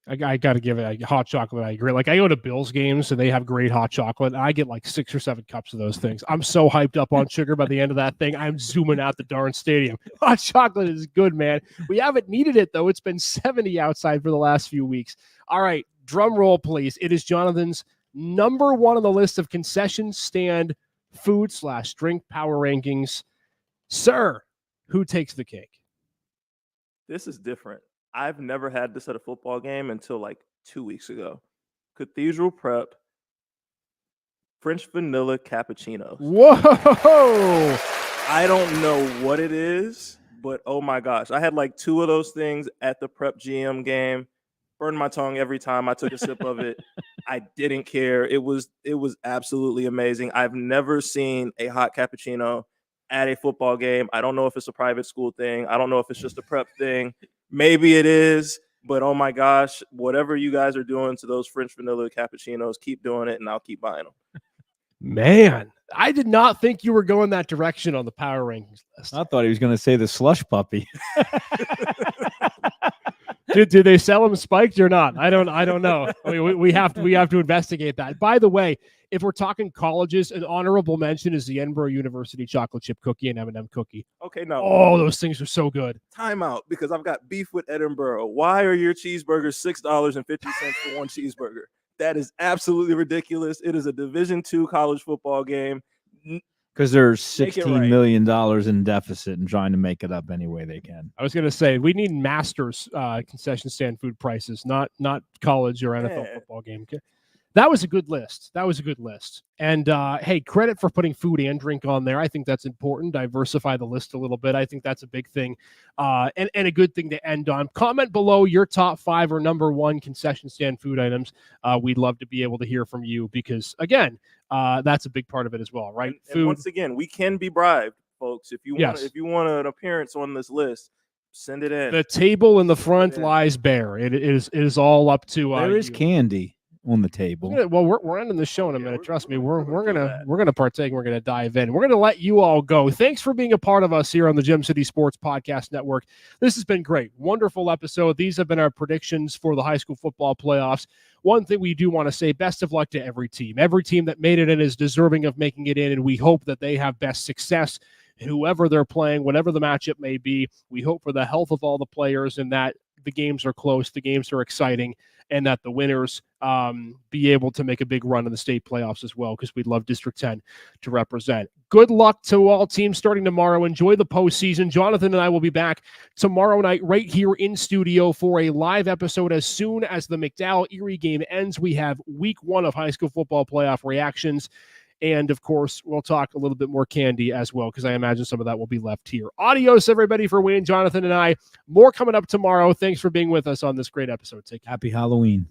I got to give it a hot chocolate. I agree. Like I go to Bills games and they have great hot chocolate. And I get like 6 or 7 cups of those things. I'm so hyped up on sugar by the end of that thing. I'm zooming out the darn stadium. Hot chocolate is good, man. We haven't needed it though. It's been 70 outside for the last few weeks. All right, drum roll, please. It is Jonathan's number 1 on the list of concession stand food/drink power rankings. Sir, who takes the cake? This is different. I've never had this at a football game until like 2 weeks ago. Cathedral Prep French vanilla cappuccinos. Whoa! I don't know what it is, but oh my gosh. I had like 2 of those things at the Prep GM game. Burned my tongue every time I took a sip of it. I didn't care. It was absolutely amazing. I've never seen a hot cappuccino at a football game. I don't know if it's a private school thing. I don't know if it's just a prep thing. Maybe it is, but oh my gosh, whatever you guys are doing to those French vanilla cappuccinos, keep doing it and I'll keep buying them. Man, I did not think you were going that direction on the power rankings list. I thought he was going to say the slush puppy. Do they sell them spiked or not? I don't know. I mean, we have to investigate that. By the way, if we're talking colleges, an honorable mention is the Edinburgh University chocolate chip cookie and M&M cookie. Okay, no. Oh, those things are so good. Time out, because I've got beef with Edinburgh. Why are your cheeseburgers $6.50 for one cheeseburger? That is absolutely ridiculous. It is a Division II college football game. Because they're $16 million in deficit and trying to make it up any way they can. I was going to say, we need Masters concession stand food prices, not college or NFL football game. That was a good list. And hey, credit for putting food and drink on there. I think that's important. Diversify the list a little bit. I think that's a big thing and a good thing to end on. Comment below your top 5 or number 1 concession stand food items. We'd love to be able to hear from you because, again, that's a big part of it as well, right? And once again, we can be bribed, folks. If you want an appearance on this list, send it in. The table in the front lies bare. It is all up to there is candy on the table. Well, we're ending the show in a minute. Trust me, we're gonna partake. We're gonna dive in. We're gonna let you all go. Thanks for being a part of us here on the Gem City Sports Podcast Network. This has been great. Wonderful episode. These have been our predictions for the high school football playoffs. One thing we do want to say, best of luck to every team. Every team that made it in is deserving of making it in, and we hope that they have best success. Whoever they're playing, whatever the matchup may be, we hope for the health of all the players and that the games are close, the games are exciting, and that the winners be able to make a big run in the state playoffs as well, because we'd love District 10 to represent. Good luck to all teams starting tomorrow. Enjoy the postseason. Jonathan and I will be back tomorrow night right here in studio for a live episode as soon as the McDowell-Erie game ends. We have week 1 of high school football playoff reactions. And, of course, we'll talk a little bit more candy as well, because I imagine some of that will be left here. Adios, everybody, for Wayne, Jonathan, and I. More coming up tomorrow. Thanks for being with us on this great episode. Take care. Happy Halloween.